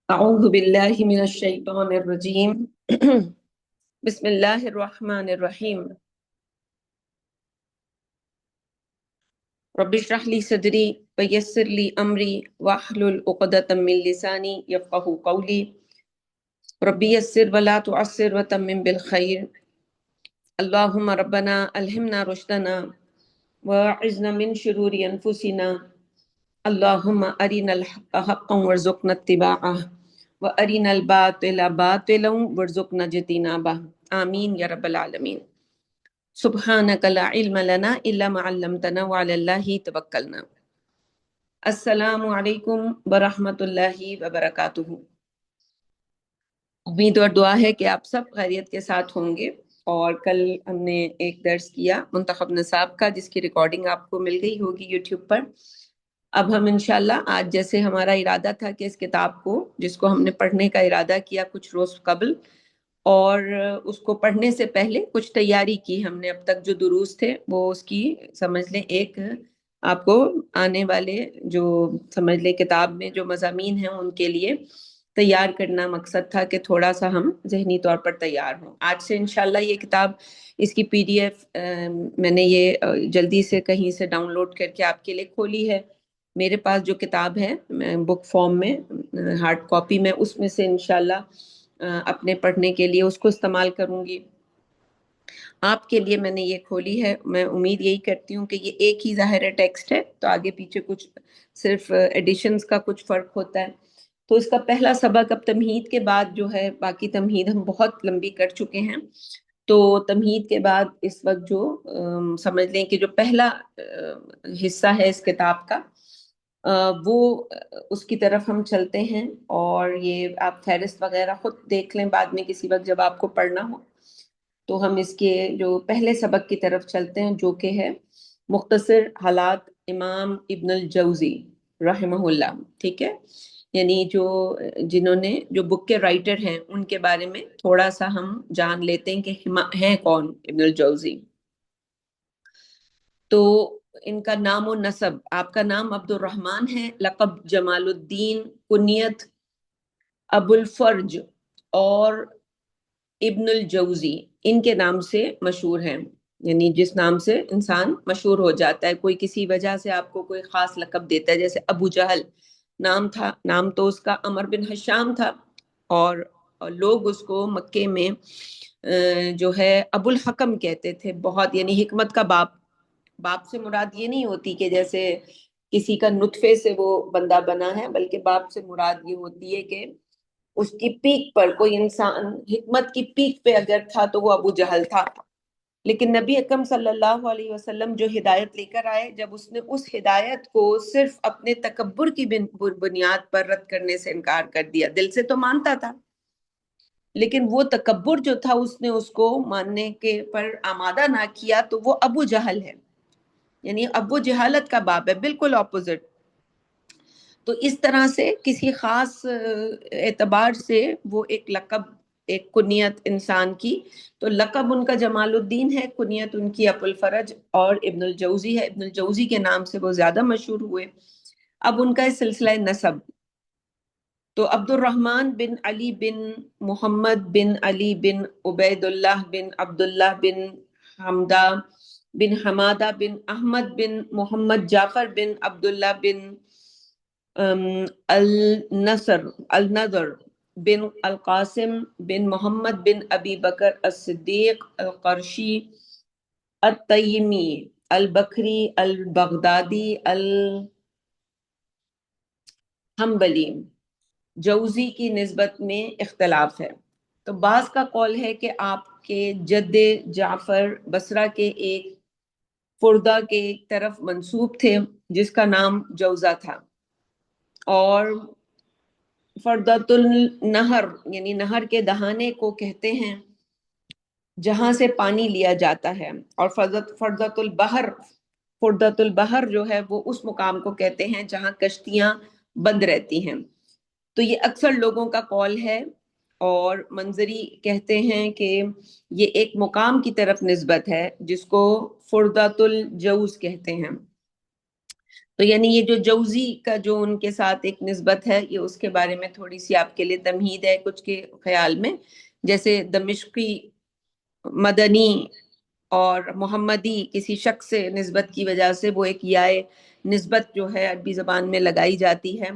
أعوذ بالله من الشيطان الرجيم بسم الله الرحمن الرحيم رب اشرح لي صدري ويسر لي أمري واحلل عقدة من لساني يفقهوا قولي ربي يسر ولا تعسر وتمم بالخير اللهم ربنا ألهمنا رشدنا وأعذنا من شرور أنفسنا اللهم أرنا الحق حقا وارزقنا اتباعه وأرنا الباطل باطلا وارزقنا اجتنابه آمين يا رب العالمين سبحانك لا علم لنا إلا ما علمتنا وعلى الله توکلنا. السلام علیکم ورحمۃ اللہ وبرکاتہ. امید اور دعا ہے کہ آپ سب خیریت کے ساتھ ہوں گے. اور کل ہم نے ایک درس کیا منتخب نصاب کا، جس کی ریکارڈنگ آپ کو مل گئی ہوگی یوٹیوب پر. اب ہم انشاءاللہ آج، جیسے ہمارا ارادہ تھا کہ اس کتاب کو، جس کو ہم نے پڑھنے کا ارادہ کیا کچھ روز قبل، اور اس کو پڑھنے سے پہلے کچھ تیاری کی ہم نے. اب تک جو دروس تھے وہ اس کی سمجھ لیں ایک آپ کو آنے والے جو سمجھ لیں کتاب میں جو مضامین ہیں ان کے لیے تیار کرنا مقصد تھا، کہ تھوڑا سا ہم ذہنی طور پر تیار ہوں. آج سے انشاءاللہ یہ کتاب، اس کی پی ڈی ایف میں نے یہ جلدی سے کہیں سے ڈاؤن لوڈ کر کے آپ کے لیے کھولی ہے. میرے پاس جو کتاب ہے بک فارم میں، ہارڈ کاپی میں، اس میں سے انشاءاللہ اپنے پڑھنے کے لیے اس کو استعمال کروں گی. آپ کے لیے میں نے یہ کھولی ہے. میں امید یہی کرتی ہوں کہ یہ ایک ہی ظاہر ہے ٹیکسٹ ہے، تو آگے پیچھے کچھ صرف ایڈیشنز کا کچھ فرق ہوتا ہے. تو اس کا پہلا سبق اب تمہید کے بعد جو ہے، باقی تمہید ہم بہت لمبی کر چکے ہیں، تو تمہید کے بعد اس وقت جو سمجھ لیں کہ جو پہلا حصہ ہے اس کتاب کا، وہ اس کی طرف ہم چلتے ہیں. اور یہ آپ فہرست وغیرہ خود دیکھ لیں بعد میں کسی وقت جب آپ کو پڑھنا ہو. تو ہم اس کے جو پہلے سبق کی طرف چلتے ہیں، جو کہ ہے مختصر حالات امام ابن الجوزی رحمہ اللہ. ٹھیک ہے، یعنی جنہوں نے جو بک کے رائٹر ہیں ان کے بارے میں تھوڑا سا ہم جان لیتے ہیں کہ ہیں کون ابن الجوزی. تو ان کا نام و نسب: آپ کا نام عبد الرحمن ہے، لقب جمال الدین، کنیت ابو الفرج اور ابن الجوزی ان کے نام سے مشہور ہیں. یعنی جس نام سے انسان مشہور ہو جاتا ہے، کوئی کسی وجہ سے آپ کو کوئی خاص لقب دیتا ہے. جیسے ابو جہل نام تھا، نام تو اس کا عمر بن حشام تھا، اور لوگ اس کو مکے میں جو ہے ابو الحکم کہتے تھے. بہت یعنی حکمت کا باپ. باپ سے مراد یہ نہیں ہوتی کہ جیسے کسی کا نطفے سے وہ بندہ بنا ہے، بلکہ باپ سے مراد یہ ہوتی ہے کہ اس کی پیک پر کوئی انسان حکمت کی پیک پہ اگر تھا تو وہ ابو جہل تھا. لیکن نبی اکرم صلی اللہ علیہ وسلم جو ہدایت لے کر آئے، جب اس نے اس ہدایت کو صرف اپنے تکبر کی بنیاد پر رد کرنے سے انکار کر دیا. دل سے تو مانتا تھا، لیکن وہ تکبر جو تھا اس نے اس کو ماننے کے پر آمادہ نہ کیا، تو وہ ابو جہل ہے. یعنی ابو جہالت کا باپ ہے، بالکل اپوزٹ. تو اس طرح سے کسی خاص اعتبار سے وہ ایک لقب، ایک کنیت انسان کی، تو لقب ان کا جمال الدین ہے، کنیت ان کی ابو الفرج اور ابن الجوزی ہے. ابن الجوزی کے نام سے وہ زیادہ مشہور ہوئے. اب ان کا سلسلہ نسب، تو عبد الرحمن بن علی بن محمد بن علی بن عبید اللہ بن عبداللہ بن حمدہ بن حمادہ بن احمد بن محمد جعفر بن عبداللہ بن النضر بن القاسم بن محمد بن ابی بکر الصدیق القرشی التیمی البکری البغدادی الحنبلی. جوزی کی نسبت میں اختلاف ہے. تو بعض کا قول ہے کہ آپ کے جد جعفر بصرہ کے ایک فردہ کے ایک طرف منسوب تھے جس کا نام جوزہ تھا، اور فردۃ النہر یعنی نہر کے دہانے کو کہتے ہیں جہاں سے پانی لیا جاتا ہے. اور فردۃ البحر، فردۃ البحر جو ہے وہ اس مقام کو کہتے ہیں جہاں کشتیاں بند رہتی ہیں. تو یہ اکثر لوگوں کا قول ہے، اور منظری کہتے ہیں کہ یہ ایک مقام کی طرف نسبت ہے جس کو فردۃ الجوز کہتے ہیں. تو یعنی یہ جو جوزی کا جو ان کے ساتھ ایک نسبت ہے، یہ اس کے بارے میں تھوڑی سی آپ کے لیے تمہید ہے کچھ کے خیال میں. جیسے دمشقی، مدنی اور محمدی کسی شخص سے نسبت کی وجہ سے وہ ایک یائے نسبت جو ہے عربی زبان میں لگائی جاتی ہے.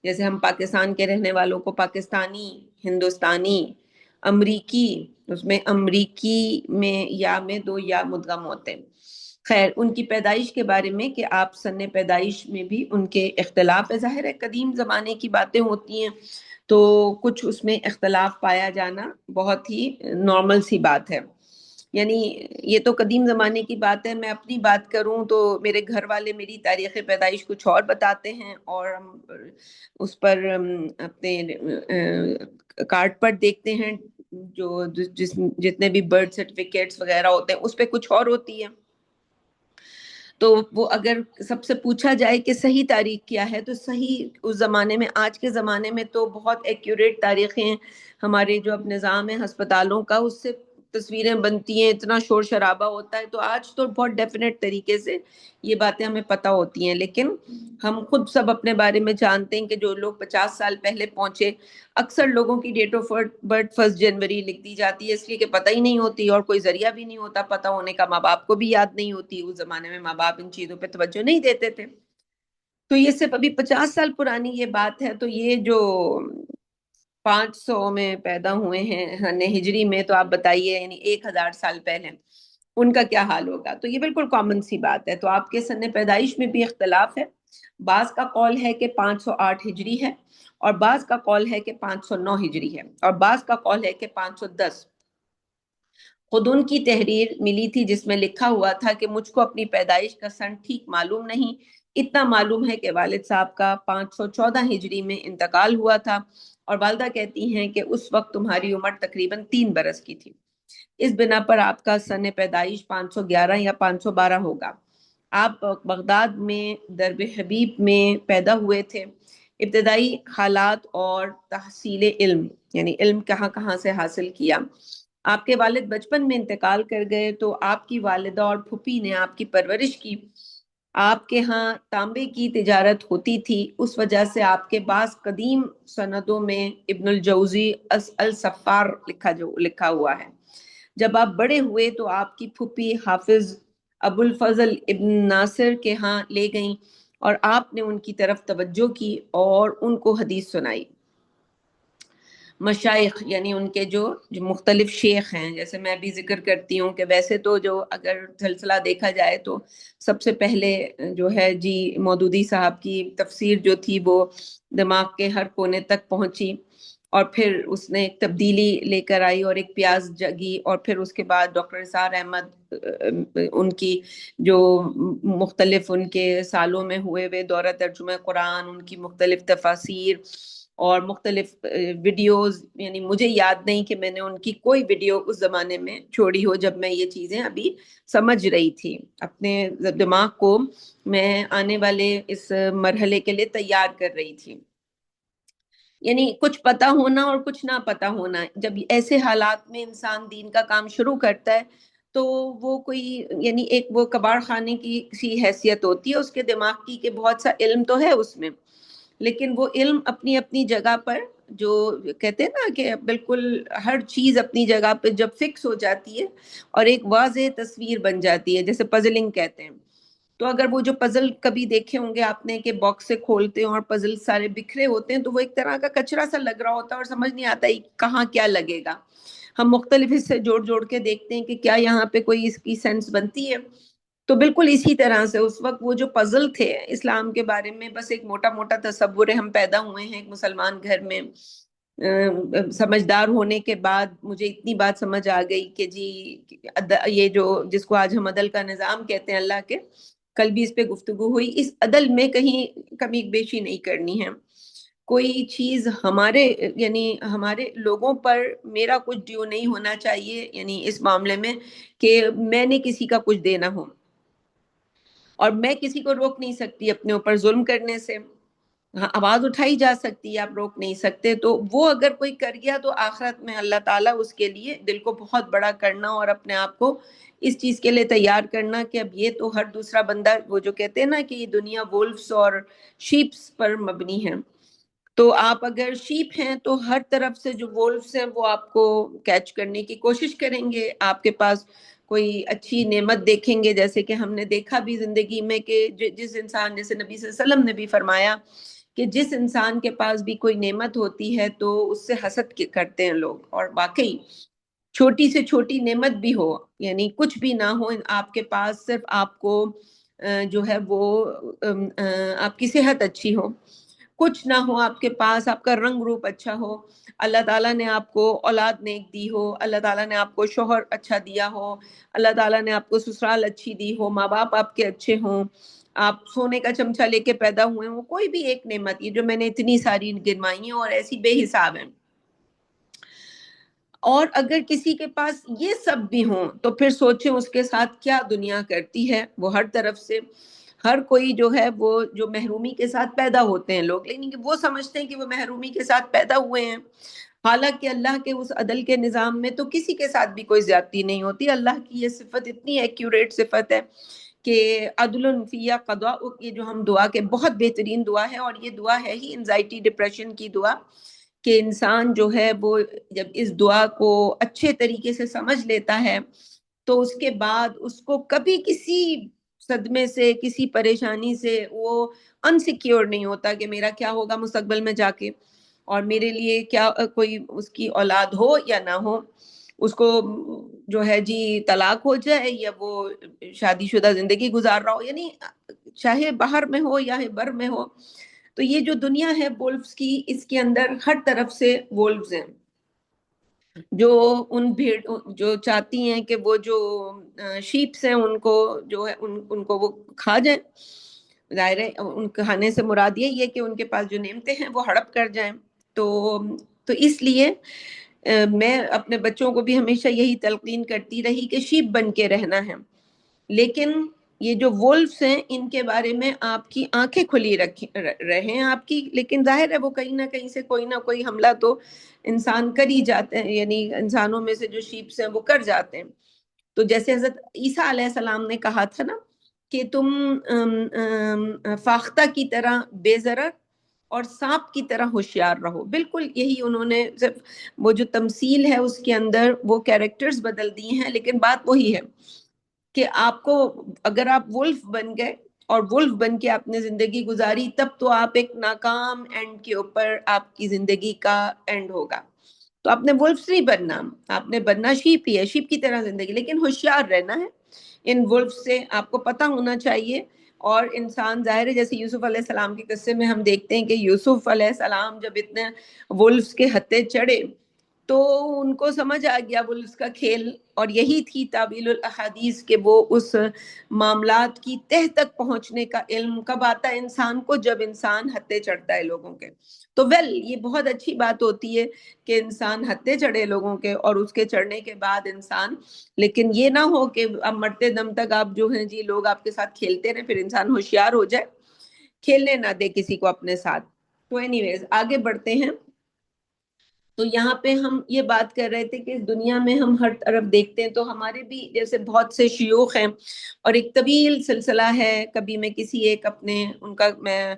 جیسے ہم پاکستان کے رہنے والوں کو پاکستانی، ہندوستانی، امریکی، اس میں امریکی میں یا میں دو یا مدغم ہوتے ہیں. خیر، ان کی پیدائش کے بارے میں کہ آپ سن پیدائش میں بھی ان کے اختلاف ہے. ظاہر ہے قدیم زمانے کی باتیں ہوتی ہیں تو کچھ اس میں اختلاف پایا جانا بہت ہی نارمل سی بات ہے. یعنی یہ تو قدیم زمانے کی بات ہے. میں اپنی بات کروں تو میرے گھر والے میری تاریخ پیدائش کچھ اور بتاتے ہیں، اور ہم اس پر اپنے کارڈ پر دیکھتے ہیں جو جتنے بھی برتھ سرٹیفکیٹس وغیرہ ہوتے ہیں اس پہ کچھ اور ہوتی ہے. تو وہ اگر سب سے پوچھا جائے کہ صحیح تاریخ کیا ہے تو صحیح اس زمانے میں، آج کے زمانے میں تو بہت ایکوریٹ تاریخیں ہیں. ہمارے جو اب نظام ہے ہسپتالوں کا، اس سے تصویریں بنتی ہیں، اتنا شور شرابہ ہوتا ہے، تو آج تو بہت ڈیفینیٹ طریقے سے یہ باتیں ہمیں پتہ ہوتی ہیں. لیکن ہم خود سب اپنے بارے میں جانتے ہیں کہ جو لوگ 50 سال پہلے پہنچے، اکثر لوگوں کی ڈیٹ آف برتھ 1 جنوری لکھ دی جاتی ہے، اس لیے کہ پتہ ہی نہیں ہوتی اور کوئی ذریعہ بھی نہیں ہوتا پتہ ہونے کا. ماں باپ کو بھی یاد نہیں ہوتی، اس زمانے میں ماں باپ ان چیزوں پہ توجہ نہیں دیتے تھے. تو یہ صرف ابھی 50 سال پرانی یہ بات ہے. تو یہ جو 500 میں پیدا ہوئے ہیں ہجری میں، تو آپ بتائیے یعنی 1000 سال پہلے ان کا کیا حال ہوگا. تو یہ بالکل کامن سی بات ہے. تو آپ کے سن پیدائش میں بھی اختلاف ہے. بعض کا قول ہے کہ 508 ہجری ہے، اور بعض کا قول ہے کہ 509 ہجری ہے، اور بعض کا قول ہے کہ 510. خود ان کی تحریر ملی تھی جس میں لکھا ہوا تھا کہ مجھ کو اپنی پیدائش کا سن ٹھیک معلوم نہیں، اتنا معلوم ہے کہ والد صاحب کا 514 ہجری میں انتقال ہوا تھا، اور والدہ کہتی ہیں کہ اس وقت تمہاری عمر تقریباً 3 برس کی تھی. اس بنا پر آپ کا سن پیدائش 511 یا 512 ہوگا. آپ بغداد میں درب حبیب میں پیدا ہوئے تھے. ابتدائی حالات اور تحصیل علم، یعنی علم کہاں کہاں سے حاصل کیا. آپ کے والد بچپن میں انتقال کر گئے تو آپ کی والدہ اور پھوپھی نے آپ کی پرورش کی. آپ کے ہاں تانبے کی تجارت ہوتی تھی، اس وجہ سے آپ کے بعض قدیم سندوں میں ابن الجوزی السفار لکھا ہوا ہے. جب آپ بڑے ہوئے تو آپ کی پھوپھی حافظ ابو الفضل ابن ناصر کے ہاں لے گئیں، اور آپ نے ان کی طرف توجہ کی اور ان کو حدیث سنائی. مشائخ یعنی ان کے جو مختلف شیخ ہیں، جیسے میں بھی ذکر کرتی ہوں کہ ویسے تو جو اگر سلسلہ دیکھا جائے تو سب سے پہلے جو ہے جی مودودی صاحب کی تفسیر جو تھی وہ دماغ کے ہر کونے تک پہنچی، اور پھر اس نے ایک تبدیلی لے کر آئی اور ایک پیاس جگی. اور پھر اس کے بعد ڈاکٹر اسحاق احمد ان کی جو مختلف ان کے سالوں میں ہوئے دورہ ترجمہ قرآن، ان کی مختلف تفاسیر اور مختلف ویڈیوز، یعنی مجھے یاد نہیں کہ میں نے ان کی کوئی ویڈیو اس زمانے میں چھوڑی ہو جب میں یہ چیزیں ابھی سمجھ رہی تھی. اپنے دماغ کو میں آنے والے اس مرحلے کے لیے تیار کر رہی تھی. یعنی کچھ پتا ہونا اور کچھ نہ پتا ہونا، جب ایسے حالات میں انسان دین کا کام شروع کرتا ہے تو وہ کوئی یعنی ایک وہ کباڑ خانے کی سی حیثیت ہوتی ہے اس کے دماغ کی کہ بہت سا علم تو ہے اس میں، لیکن وہ علم اپنی اپنی جگہ پر، جو کہتے ہیں نا کہ بالکل ہر چیز اپنی جگہ پہ جب فکس ہو جاتی ہے اور ایک واضح تصویر بن جاتی ہے، جیسے پزلنگ کہتے ہیں. تو اگر وہ جو پزل کبھی دیکھے ہوں گے آپ نے کہ باکس سے کھولتے ہیں اور پزل سارے بکھرے ہوتے ہیں، تو وہ ایک طرح کا کچرا سا لگ رہا ہوتا ہے اور سمجھ نہیں آتا کہاں کیا لگے گا. ہم مختلف حصے جوڑ جوڑ کے دیکھتے ہیں کہ کیا یہاں پہ کوئی اس کی سینس بنتی ہے. تو بالکل اسی طرح سے اس وقت وہ جو پزل تھے اسلام کے بارے میں، بس ایک موٹا موٹا تصور ہے. ہم پیدا ہوئے ہیں ایک مسلمان گھر میں، سمجھدار ہونے کے بعد مجھے اتنی بات سمجھ آ گئی کہ جی یہ جو جس کو آج ہم عدل کا نظام کہتے ہیں اللہ کے، کل بھی اس پہ گفتگو ہوئی، اس عدل میں کہیں کمی بیشی نہیں کرنی ہے. کوئی چیز ہمارے یعنی ہمارے لوگوں پر میرا کچھ ڈیو نہیں ہونا چاہیے، یعنی اس معاملے میں کہ میں نے کسی کا کچھ دینا ہو، اور میں کسی کو روک نہیں سکتی اپنے اوپر ظلم کرنے سے. ہاں آواز اٹھائی جا سکتی ہے، آپ روک نہیں سکتے، تو وہ اگر کوئی کر گیا تو آخرت میں اللہ تعالیٰ اس کے لیے دل کو بہت بڑا کرنا اور اپنے آپ کو اس چیز کے لیے تیار کرنا کہ اب یہ تو ہر دوسرا بندہ، وہ جو کہتے ہیں نا کہ یہ دنیا وولفز اور شیپس پر مبنی ہے، تو آپ اگر شیپ ہیں تو ہر طرف سے جو وولفز ہیں وہ آپ کو کیچ کرنے کی کوشش کریں گے، آپ کے پاس کوئی اچھی نعمت دیکھیں گے، جیسے کہ ہم نے دیکھا بھی زندگی میں کہ جس انسان، جیسے نبی صلی اللہ علیہ وسلم نے بھی فرمایا کہ جس انسان کے پاس بھی کوئی نعمت ہوتی ہے تو اس سے حسد کرتے ہیں لوگ، اور واقعی چھوٹی سے چھوٹی نعمت بھی ہو، یعنی کچھ بھی نہ ہو آپ کے پاس، صرف آپ کو جو ہے وہ آپ کی صحت اچھی ہو، کچھ نہ ہو آپ کے پاس، آپ کا رنگ روپ اچھا ہو، اللہ تعالیٰ نے آپ کو اولاد نیک دی ہو، اللہ تعالیٰ نے آپ کو شوہر اچھا دیا ہو، اللہ تعالیٰ نے آپ کو سسرال اچھی دی ہو، ماں باپ آپ کے اچھے ہوں، آپ سونے کا چمچہ لے کے پیدا ہوئے ہوں، کوئی بھی ایک نعمت، یہ جو میں نے اتنی ساری گنوائی ہیں اور ایسی بے حساب ہیں، اور اگر کسی کے پاس یہ سب بھی ہوں تو پھر سوچیں اس کے ساتھ کیا دنیا کرتی ہے۔ وہ ہر طرف سے، ہر کوئی جو ہے وہ جو محرومی کے ساتھ پیدا ہوتے ہیں لوگ، لیکن وہ سمجھتے ہیں کہ وہ محرومی کے ساتھ پیدا ہوئے ہیں، حالانکہ اللہ کے اس عدل کے نظام میں تو کسی کے ساتھ بھی کوئی زیادتی نہیں ہوتی۔ اللہ کی یہ صفت اتنی ایکیوریٹ صفت ہے کہ عدل فی قضاء، یہ جو ہم دعا کے بہت بہترین دعا ہے، اور یہ دعا ہے ہی انزائٹی ڈپریشن کی دعا، کہ انسان جو ہے وہ جب اس دعا کو اچھے طریقے سے سمجھ لیتا ہے تو اس کے بعد اس کو کبھی کسی صدمے سے، کسی پریشانی سے وہ انسیکیور نہیں ہوتا کہ میرا کیا ہوگا مستقبل میں جا کے، اور میرے لیے کیا کوئی اس کی اولاد ہو یا نہ ہو، اس کو جو ہے جی طلاق ہو جائے یا وہ شادی شدہ زندگی گزار رہا ہو، یعنی چاہے باہر میں ہو یا بر میں ہو، تو یہ جو دنیا ہے وولفز کی، اس کے اندر ہر طرف سے وولفز ہیں جو ان بھیڑ، جو چاہتی ہیں کہ وہ جو شیپس ہیں ان کو جو ہے ان کو وہ کھا جائیں، ظاہر ہے ان کھانے سے مراد یہ ہے کہ ان کے پاس جو نعمتیں ہیں وہ ہڑپ کر جائیں، تو تو اس لیے میں اپنے بچوں کو بھی ہمیشہ یہی تلقین کرتی رہی کہ شیپ بن کے رہنا ہے، لیکن یہ جو وولفز ہیں ان کے بارے میں آپ کی آنکھیں کھلی رہیں آپ کی، لیکن ظاہر ہے وہ کہیں نہ کہیں سے کوئی نہ کوئی حملہ تو انسان کر ہی جاتے ہیں، یعنی انسانوں میں سے جو شیپس ہیں وہ کر جاتے ہیں، تو جیسے حضرت عیسیٰ علیہ السلام نے کہا تھا نا کہ تم فاختہ کی طرح بے ضرر اور سانپ کی طرح ہوشیار رہو، بالکل یہی انہوں نے صرف وہ جو تمثیل ہے اس کے اندر وہ کیریکٹرز بدل دیے ہیں، لیکن بات وہی ہے کہ آپ کو اگر آپ ولف بن گئے اور ولف بن کے آپ نے زندگی گزاری، تب تو آپ ایک ناکام اینڈ کے اوپر آپ کی زندگی کا اینڈ ہوگا، تو آپ نے ولفز نہیں بننا، آپ نے بننا شیپ ہی ہے، شیپ کی طرح زندگی، لیکن ہوشیار رہنا ہے ان ولف سے، آپ کو پتہ ہونا چاہیے، اور انسان ظاہر ہے جیسے یوسف علیہ السلام کے قصے میں ہم دیکھتے ہیں کہ یوسف علیہ السلام جب اتنے ولفز کے ہتھے چڑھے تو ان کو سمجھ آ گیا ولفز کا کھیل، اور یہی تھی تعویل الاحادیث کہ وہ اس معاملات کی تہ تک پہنچنے کا علم کب آتا ہے انسان کو، جب انسان ہتھے چڑھتا ہے لوگوں کے، تو یہ بہت اچھی بات ہوتی ہے کہ انسان ہتھے چڑھے لوگوں کے، اور اس کے چڑھنے کے بعد انسان، لیکن یہ نہ ہو کہ اب مرتے دم تک آپ جو ہیں جی لوگ آپ کے ساتھ کھیلتے رہے، پھر انسان ہوشیار ہو جائے، کھیلنے نہ دے کسی کو اپنے ساتھ۔ تو اینی ویز آگے بڑھتے ہیں، تو یہاں پہ ہم یہ بات کر رہے تھے کہ اس دنیا میں ہم ہر طرف دیکھتے ہیں تو ہمارے بھی جیسے بہت سے شیوخ ہیں اور ایک طویل سلسلہ ہے، کبھی میں کسی ایک اپنے ان کا میں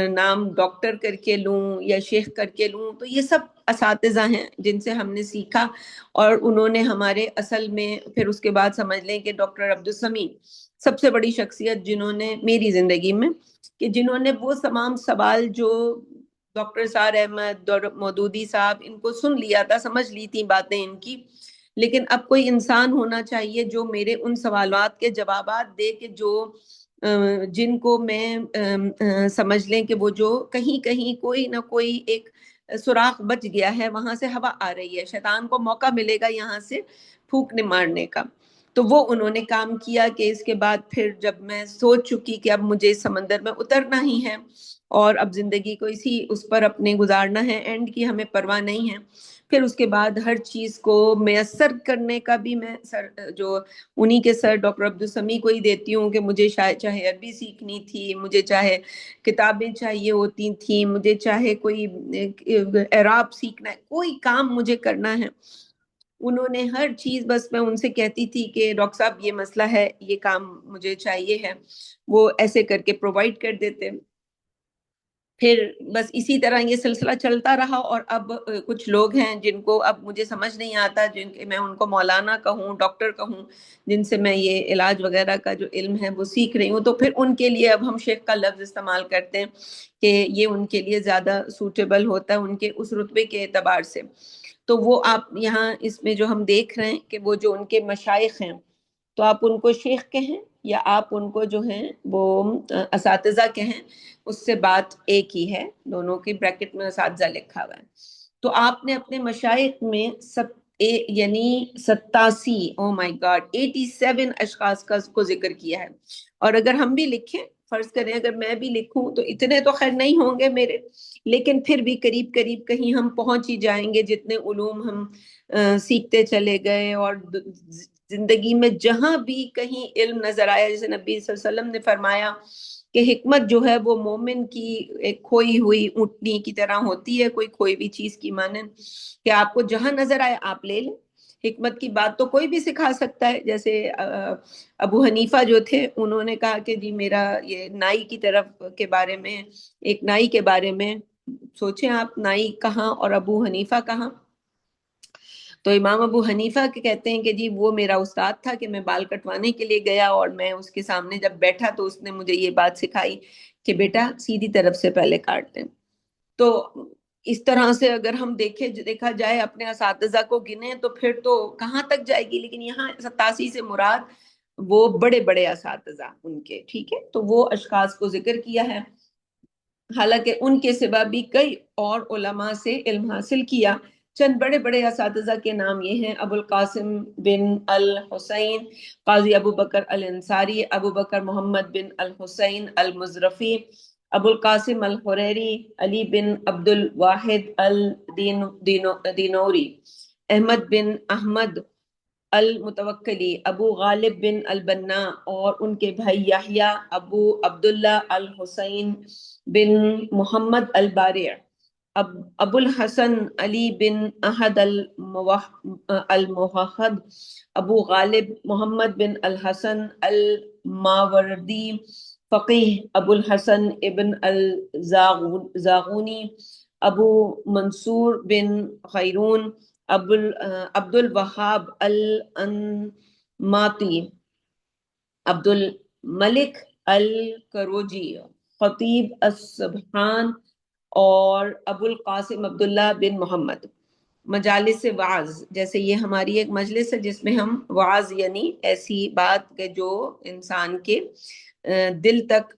نام ڈاکٹر کر کے لوں یا شیخ کر کے لوں، تو یہ سب اساتذہ ہیں جن سے ہم نے سیکھا، اور انہوں نے ہمارے اصل میں پھر اس کے بعد سمجھ لیں کہ ڈاکٹر عبدالسمیع سب سے بڑی شخصیت جنہوں نے میری زندگی میں، کہ جنہوں نے وہ تمام سوال جو ڈاکٹر سار احمد اور مودودی صاحب ان کو سن لیا تھا، سمجھ لی تھی باتیں ان کی، لیکن اب کوئی انسان ہونا چاہیے جو میرے ان سوالات کے جوابات دے کہ جو جن کو میں سمجھ لیں کہ وہ جو کہیں کہیں کوئی نہ کوئی ایک سوراخ بچ گیا ہے، وہاں سے ہوا آ رہی ہے، شیطان کو موقع ملے گا یہاں سے پھونکنے مارنے کا، تو وہ انہوں نے کام کیا کہ اس کے بعد پھر جب میں سوچ چکی کہ اب مجھے اس سمندر میں اترنا ہی ہے اور اب زندگی کو اسی اس پر اپنے گزارنا ہے، اینڈ کی ہمیں پرواہ نہیں ہے، پھر اس کے بعد ہر چیز کو میسر کرنے کا بھی میں جو انہی کے سر ڈاکٹر عبدالسمیع کو ہی دیتی ہوں کہ مجھے شاید چاہے عربی سیکھنی تھی، مجھے چاہے کتابیں چاہیے ہوتی تھیں، مجھے چاہے کوئی اعراب سیکھنا ہے، کوئی کام مجھے کرنا ہے، انہوں نے ہر چیز، بس میں ان سے کہتی تھی کہ ڈاکٹر صاحب یہ مسئلہ ہے، یہ کام مجھے چاہیے ہے، وہ ایسے کر کے پرووائڈ کر دیتے۔ پھر بس اسی طرح یہ سلسلہ چلتا رہا، اور اب کچھ لوگ ہیں جن کو اب مجھے سمجھ نہیں آتا، جن کے میں ان کو مولانا کہوں، ڈاکٹر کہوں، جن سے میں یہ علاج وغیرہ کا جو علم ہے وہ سیکھ رہی ہوں، تو پھر ان کے لیے اب ہم شیخ کا لفظ استعمال کرتے ہیں کہ یہ ان کے لیے زیادہ سوٹیبل ہوتا ہے ان کے اس رتبے کے اعتبار سے۔ تو وہ آپ یہاں اس میں جو ہم دیکھ رہے ہیں کہ وہ جو ان کے مشائخ ہیں، تو آپ ان کو شیخ کہیں یا آپ ان کو جو ہیں وہ اساتذہ کہیں، اس سے بات ایک ہی ہے، دونوں کی بریکٹ میں اساتذہ لکھا ہوا ہے۔ تو آپ نے اپنے مشائخ میں یعنی 87، او مائی گاڈ، 87 اشخاص کا کو ذکر کیا ہے، اور اگر ہم بھی لکھیں، فرض کریں اگر میں بھی لکھوں تو اتنے تو خیر نہیں ہوں گے میرے، لیکن پھر بھی قریب قریب کہیں ہم پہنچ ہی جائیں گے، جتنے علوم ہم سیکھتے چلے گئے، اور زندگی میں جہاں بھی کہیں علم نظر آیا، جیسے نبی صلی اللہ علیہ وسلم نے فرمایا کہ حکمت جو ہے وہ مومن کی ایک کھوئی ہوئی اونٹنی کی طرح ہوتی ہے، کوئی کھوئی بھی چیز کی مانند، کہ آپ کو جہاں نظر آئے آپ لے لیں۔ حکمت کی بات تو کوئی بھی سکھا سکتا ہے، جیسے ابو حنیفہ جو تھے، انہوں نے کہا کہ جی میرا یہ نائی کی طرف کے بارے میں، ایک نائی کے بارے میں سوچیں آپ، نائی کہاں اور ابو حنیفہ کہاں؟ تو امام ابو حنیفہ کے کہتے ہیں کہ جی وہ میرا استاد تھا، کہ میں بال کٹوانے کے لیے گیا اور میں اس کے سامنے جب بیٹھا تو اس نے مجھے یہ بات سکھائی کہ بیٹا سیدھی طرف سے پہلے کاٹ دیں۔ تو اس طرح سے اگر ہم دیکھا جائے اپنے اساتذہ کو گنے تو پھر تو کہاں تک جائے گی، لیکن یہاں 87 سے مراد وہ بڑے بڑے اساتذہ ان کے، ٹھیک ہے، تو وہ اشخاص کو ذکر کیا ہے، حالانکہ ان کے سوا بھی کئی اور علماء سے علم حاصل کیا۔ چند بڑے بڑے اساتذہ کے نام یہ ہیں: ابو القاسم بن الحسین قاضی ابو بکر الانصاری، ابو بکر محمد بن الحسین المزرفی، ابو القاسم الحریری، علی بن عبد الواحد الدینوری، احمد بن احمد المتوکلی، ابو غالب بن البنا، اور ان کے بھائی یحییٰ ابو عبداللہ الحسین بن محمد البارع، ابو الحسن علی بن احد الموحد، ابو غالب محمد بن الحسن الماوردی فقیہ، ابو الحسن ابن الزاغونی، ابو منصور بن خیرون، عبد الوہاب الانماطی، عبد الملک الکروجی، خطیب السبحان، اور ابو القاسم عبداللہ بن محمد۔ مجالس وعظ، جیسے یہ ہماری ایک مجلس ہے جس میں ہم وعظ، یعنی ایسی بات کہ جو انسان کے دل تک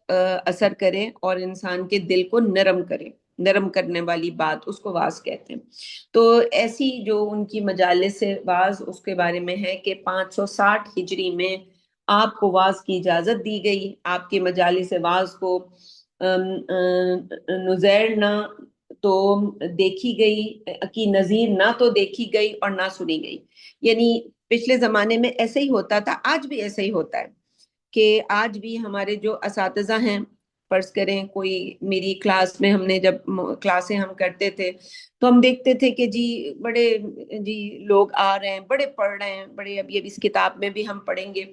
اثر کرے اور انسان کے دل کو نرم کرے، نرم کرنے والی بات، اس کو وعظ کہتے ہیں۔ تو ایسی جو ان کی مجالس وعظ، اس کے بارے میں ہے کہ 560 ہجری میں آپ کو وعظ کی اجازت دی گئی، آپ کے مجالس وعظ کو نظیر نہ تو دیکھی گئی، کی نظیر نہ تو دیکھی گئی اور نہ سنی گئی۔ یعنی پچھلے زمانے میں ایسے ہی ہوتا تھا، آج بھی ایسے ہی ہوتا ہے کہ آج بھی ہمارے جو اساتذہ ہیں، فرض کریں کوئی میری کلاس میں، ہم نے جب کلاسیں ہم کرتے تھے تو ہم دیکھتے تھے کہ جی بڑے جی لوگ آ رہے ہیں، بڑے پڑھ رہے ہیں، بڑے، اب یہ اس کتاب میں بھی ہم پڑھیں گے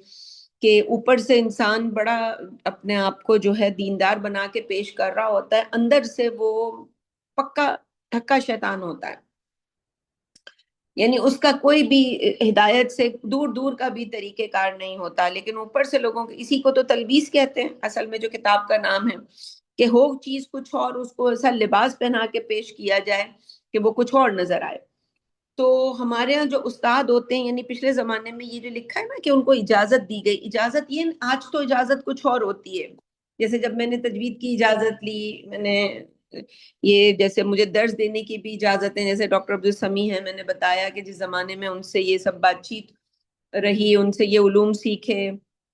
کہ اوپر سے انسان بڑا اپنے آپ کو جو ہے دیندار بنا کے پیش کر رہا ہوتا ہے، اندر سے وہ پکا ٹھکا شیطان ہوتا ہے، یعنی اس کا کوئی بھی ہدایت سے دور دور کا بھی طریقہ کار نہیں ہوتا، لیکن اوپر سے لوگوں کو، اسی کو تو تلبیس کہتے ہیں اصل میں جو کتاب کا نام ہے، کہ ہو چیز کچھ اور، اس کو ایسا لباس پہنا کے پیش کیا جائے کہ وہ کچھ اور نظر آئے۔ تو ہمارے ہاں جو استاد ہوتے ہیں، یعنی پچھلے زمانے میں یہ جو لکھا ہے نا کہ ان کو اجازت دی گئی، اجازت یہ، آج تو اجازت کچھ اور ہوتی ہے، جیسے جب میں نے تجوید کی اجازت لی، میں نے یہ جیسے مجھے درس دینے کی بھی اجازت ہے، جیسے ڈاکٹر عبدالسمیع ہیں، میں نے بتایا کہ جس زمانے میں ان سے یہ سب بات چیت رہی، ان سے یہ علوم سیکھے،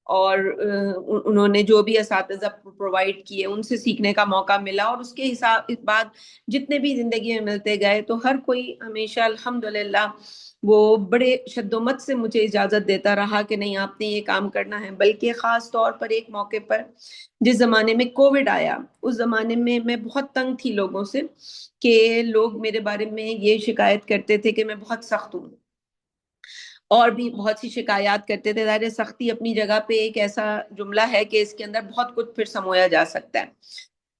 اور انہوں نے جو بھی اساتذہ پرووائڈ کیے ان سے سیکھنے کا موقع ملا، اور اس کے حساب بعد جتنے بھی زندگی میں ملتے گئے تو ہر کوئی ہمیشہ الحمدللہ وہ بڑے شدومت سے مجھے اجازت دیتا رہا کہ نہیں آپ نے یہ کام کرنا ہے۔ بلکہ خاص طور پر ایک موقع پر جس زمانے میں کووڈ آیا، اس زمانے میں میں بہت تنگ تھی لوگوں سے، کہ لوگ میرے بارے میں یہ شکایت کرتے تھے کہ میں بہت سخت ہوں، اور بھی بہت سی شکایات کرتے تھے۔ ظاہر ہے سختی اپنی جگہ پہ ایک ایسا جملہ ہے کہ اس کے اندر بہت کچھ پھر سمویا جا سکتا ہے۔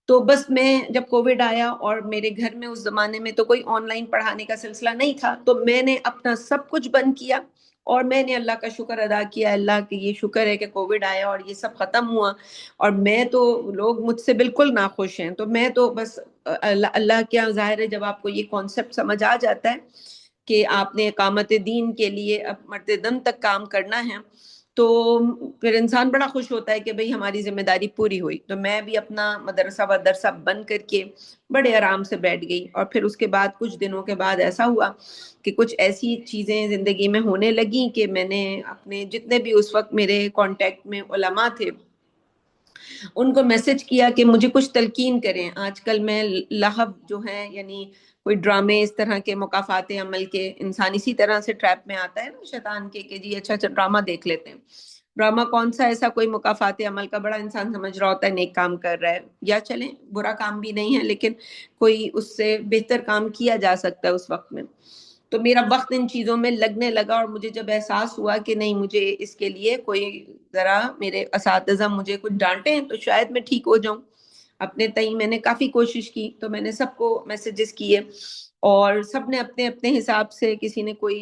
تو بس میں جب کووڈ آیا اور میرے گھر میں اس زمانے میں تو کوئی آن لائن پڑھانے کا سلسلہ نہیں تھا، تو میں نے اپنا سب کچھ بند کیا اور میں نے اللہ کا شکر ادا کیا، اللہ کہ یہ شکر ہے کہ کووڈ آیا اور یہ سب ختم ہوا۔ اور میں تو، لوگ مجھ سے بالکل ناخوش ہیں، تو میں تو بس اللہ کیا، ظاہر ہے جب آپ کو یہ کانسیپٹ سمجھ آ جاتا ہے کہ آپ نے اقامت دین کے لیے اب مرتے دم تک کام کرنا ہے، تو پھر انسان بڑا خوش ہوتا ہے کہ بھئی ہماری ذمہ داری پوری ہوئی۔ تو میں بھی اپنا مدرسہ ودرسہ بند کر کے بڑے آرام سے بیٹھ گئی، اور پھر اس کے بعد کچھ دنوں کے بعد ایسا ہوا کہ کچھ ایسی چیزیں زندگی میں ہونے لگیں کہ میں نے اپنے جتنے بھی اس وقت میرے کانٹیکٹ میں علماء تھے ان کو میسج کیا کہ مجھے کچھ تلقین کریں۔ آج کل میں لہب جو ہے، یعنی کوئی ڈرامے اس طرح کے مقافات عمل کے، انسان اسی طرح سے ٹریپ میں آتا ہے نا شیطان کے، کہ جی اچھا ڈرامہ دیکھ لیتے ہیں۔ ڈرامہ کون سا ایسا کوئی مقافات عمل کا بڑا انسان سمجھ رہا ہوتا ہے نیک کام کر رہا ہے، یا چلیں برا کام بھی نہیں ہے لیکن کوئی اس سے بہتر کام کیا جا سکتا ہے اس وقت میں۔ تو میرا وقت ان چیزوں میں لگنے لگا، اور مجھے جب احساس ہوا کہ نہیں مجھے اس کے لیے کوئی، ذرا میرے اساتذہ مجھے کچھ ڈانٹے ہیں تو شاید میں ٹھیک ہو جاؤں اپنے تئیں، میں نے کافی کوشش کی۔ تو میں نے سب کو میسیجز کیے، اور سب نے اپنے اپنے حساب سے، کسی نے کوئی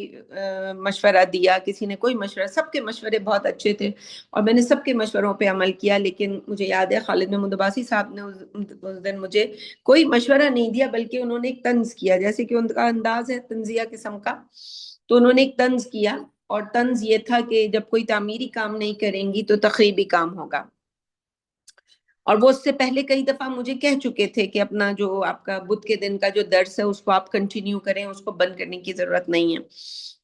مشورہ دیا، کسی نے کوئی مشورہ، سب کے مشورے بہت اچھے تھے اور میں نے سب کے مشوروں پہ عمل کیا۔ لیکن مجھے یاد ہے خالد محمود عباسی صاحب نے اس دن مجھے کوئی مشورہ نہیں دیا، بلکہ انہوں نے ایک طنز کیا، جیسے کہ ان کا انداز ہے طنزیہ قسم کا، تو انہوں نے ایک طنز کیا، اور طنز یہ تھا کہ جب کوئی تعمیری کام نہیں کریں گی تو تخریبی کام ہوگا۔ اور وہ اس سے پہلے کئی دفعہ مجھے کہہ چکے تھے کہ اپنا جو آپ کا بدھ کے دن کا جو درس ہے اس کو آپ کنٹینیو کریں، اس کو بند کرنے کی ضرورت نہیں ہے،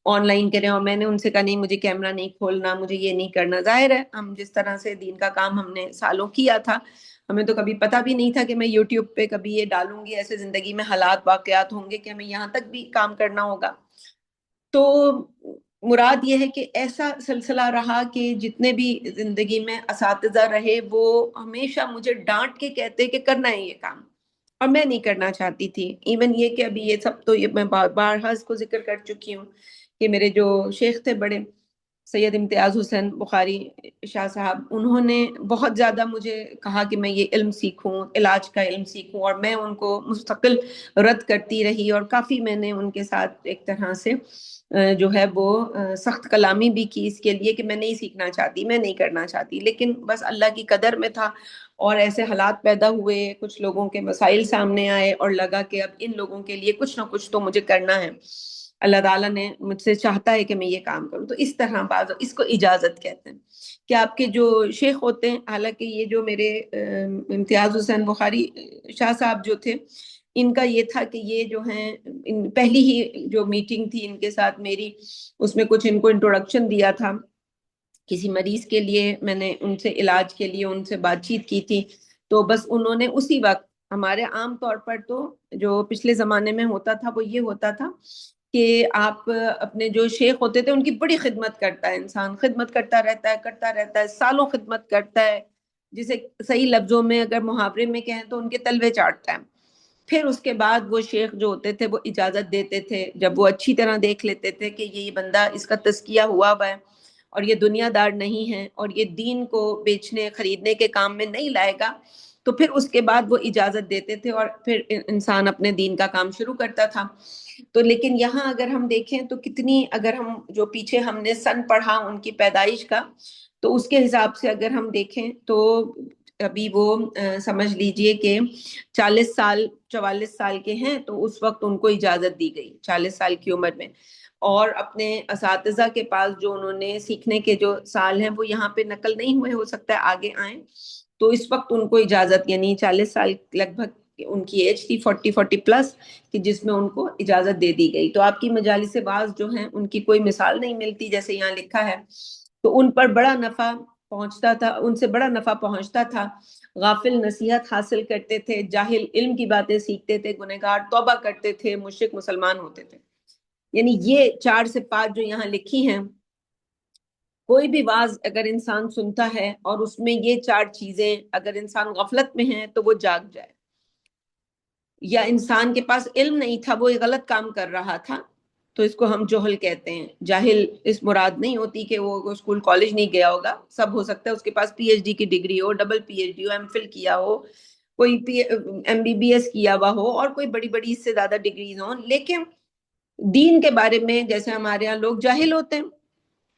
آن لائن کریں۔ اور میں نے ان سے کہا نہیں مجھے کیمرہ نہیں کھولنا، مجھے یہ نہیں کرنا۔ ظاہر ہے ہم جس طرح سے دین کا کام ہم نے سالوں کیا تھا، ہمیں تو کبھی پتہ بھی نہیں تھا کہ میں یوٹیوب پہ کبھی یہ ڈالوں گی، ایسے زندگی میں حالات واقعات ہوں گے کہ ہمیں یہاں تک بھی کام کرنا ہوگا۔ تو مراد یہ ہے کہ ایسا سلسلہ رہا کہ جتنے بھی زندگی میں اساتذہ رہے وہ ہمیشہ مجھے ڈانٹ کے کہتے کہ کرنا ہے یہ کام، اور میں نہیں کرنا چاہتی تھی۔ ایون یہ کہ ابھی یہ سب تو یہ میں بارہا اس کو ذکر کر چکی ہوں کہ میرے جو شیخ تھے بڑے، سید امتیاز حسین بخاری شاہ صاحب، انہوں نے بہت زیادہ مجھے کہا کہ میں یہ علم سیکھوں، علاج کا علم سیکھوں، اور میں ان کو مستقل رد کرتی رہی، اور کافی میں نے ان کے ساتھ ایک طرح سے جو ہے وہ سخت کلامی بھی کی اس کے لیے کہ میں نہیں سیکھنا چاہتی، میں نہیں کرنا چاہتی۔ لیکن بس اللہ کی قدر میں تھا، اور ایسے حالات پیدا ہوئے، کچھ لوگوں کے مسائل سامنے آئے، اور لگا کہ اب ان لوگوں کے لیے کچھ نہ کچھ تو مجھے کرنا ہے، اللہ تعالیٰ نے مجھ سے چاہتا ہے کہ میں یہ کام کروں۔ تو اس طرح بعض اس کو اجازت کہتے ہیں کہ آپ کے جو شیخ ہوتے ہیں، حالانکہ یہ جو میرے امتیاز حسین بخاری شاہ صاحب جو تھے، ان کا یہ تھا کہ یہ جو ہیں پہلی ہی جو میٹنگ تھی ان کے ساتھ میری، اس میں کچھ ان کو انٹروڈکشن دیا تھا کسی مریض کے لیے، میں نے ان سے علاج کے لیے ان سے بات چیت کی تھی، تو بس انہوں نے اسی وقت، ہمارے عام طور پر تو جو پچھلے زمانے میں ہوتا تھا وہ یہ ہوتا تھا کہ آپ اپنے جو شیخ ہوتے تھے ان کی بڑی خدمت کرتا ہے انسان، خدمت کرتا رہتا ہے سالوں خدمت کرتا ہے، جسے صحیح لفظوں میں اگر محاورے میں کہیں تو ان کے تلوے چاٹتا ہے۔ پھر اس کے بعد وہ شیخ جو ہوتے تھے وہ اجازت دیتے تھے، جب وہ اچھی طرح دیکھ لیتے تھے کہ یہ بندہ، اس کا تزکیہ ہوا ہوا ہے اور یہ دنیا دار نہیں ہے اور یہ دین کو بیچنے خریدنے کے کام میں نہیں لائے گا، تو پھر اس کے بعد وہ اجازت دیتے تھے اور پھر انسان اپنے دین کا کام شروع کرتا تھا۔ تو لیکن یہاں اگر ہم دیکھیں تو کتنی، اگر ہم جو پیچھے ہم نے سن پڑھا ان کی پیدائش کا، تو اس کے حساب سے اگر ہم دیکھیں تو ابھی وہ سمجھ لیجئے کہ 44 سال کے ہیں، تو اس وقت ان کو اجازت دی گئی 40 سال کی عمر میں، اور اپنے اساتذہ کے پاس جو انہوں نے سیکھنے کے جو سال ہیں وہ یہاں پہ نقل نہیں ہوئے، ہو سکتا ہے آگے آئیں، تو اس وقت ان کو اجازت، یعنی 40 سال لگ بھگ ان کی ایج تھی، 40 پلس، کہ جس میں ان کو اجازت دے دی گئی۔ تو آپ کی مجالس بعض جو ہیں ان کی کوئی مثال نہیں ملتی، جیسے یہاں لکھا ہے، تو ان پر بڑا نفع پہنچتا تھا، ان سے بڑا نفع پہنچتا تھا، غافل نصیحت حاصل کرتے تھے، جاہل علم کی باتیں سیکھتے تھے، گنہگار توبہ کرتے تھے، مشرک مسلمان ہوتے تھے. یعنی یہ 4 صفات جو یہاں لکھی ہیں، کوئی بھی واز اگر انسان سنتا ہے اور اس میں یہ 4 چیزیں اگر انسان غفلت میں ہے تو وہ جاگ جائے، یا انسان کے پاس علم نہیں تھا، وہ غلط کام کر رہا تھا، تو اس کو ہم جہل کہتے ہیں. جاہل اس مراد نہیں ہوتی کہ وہ اسکول کالج نہیں گیا ہوگا، سب ہو سکتا ہے اس کے پاس پی ایچ ڈی کی ڈگری ہو، ڈبل پی ایچ ڈی ہو، ایم فل کیا ہو، کوئی ایم بی بی ایس کیا ہوا ہو، اور کوئی بڑی بڑی اس سے زیادہ ڈگریز ہوں، لیکن دین کے بارے میں جیسے ہمارے ہاں لوگ جاہل ہوتے ہیں.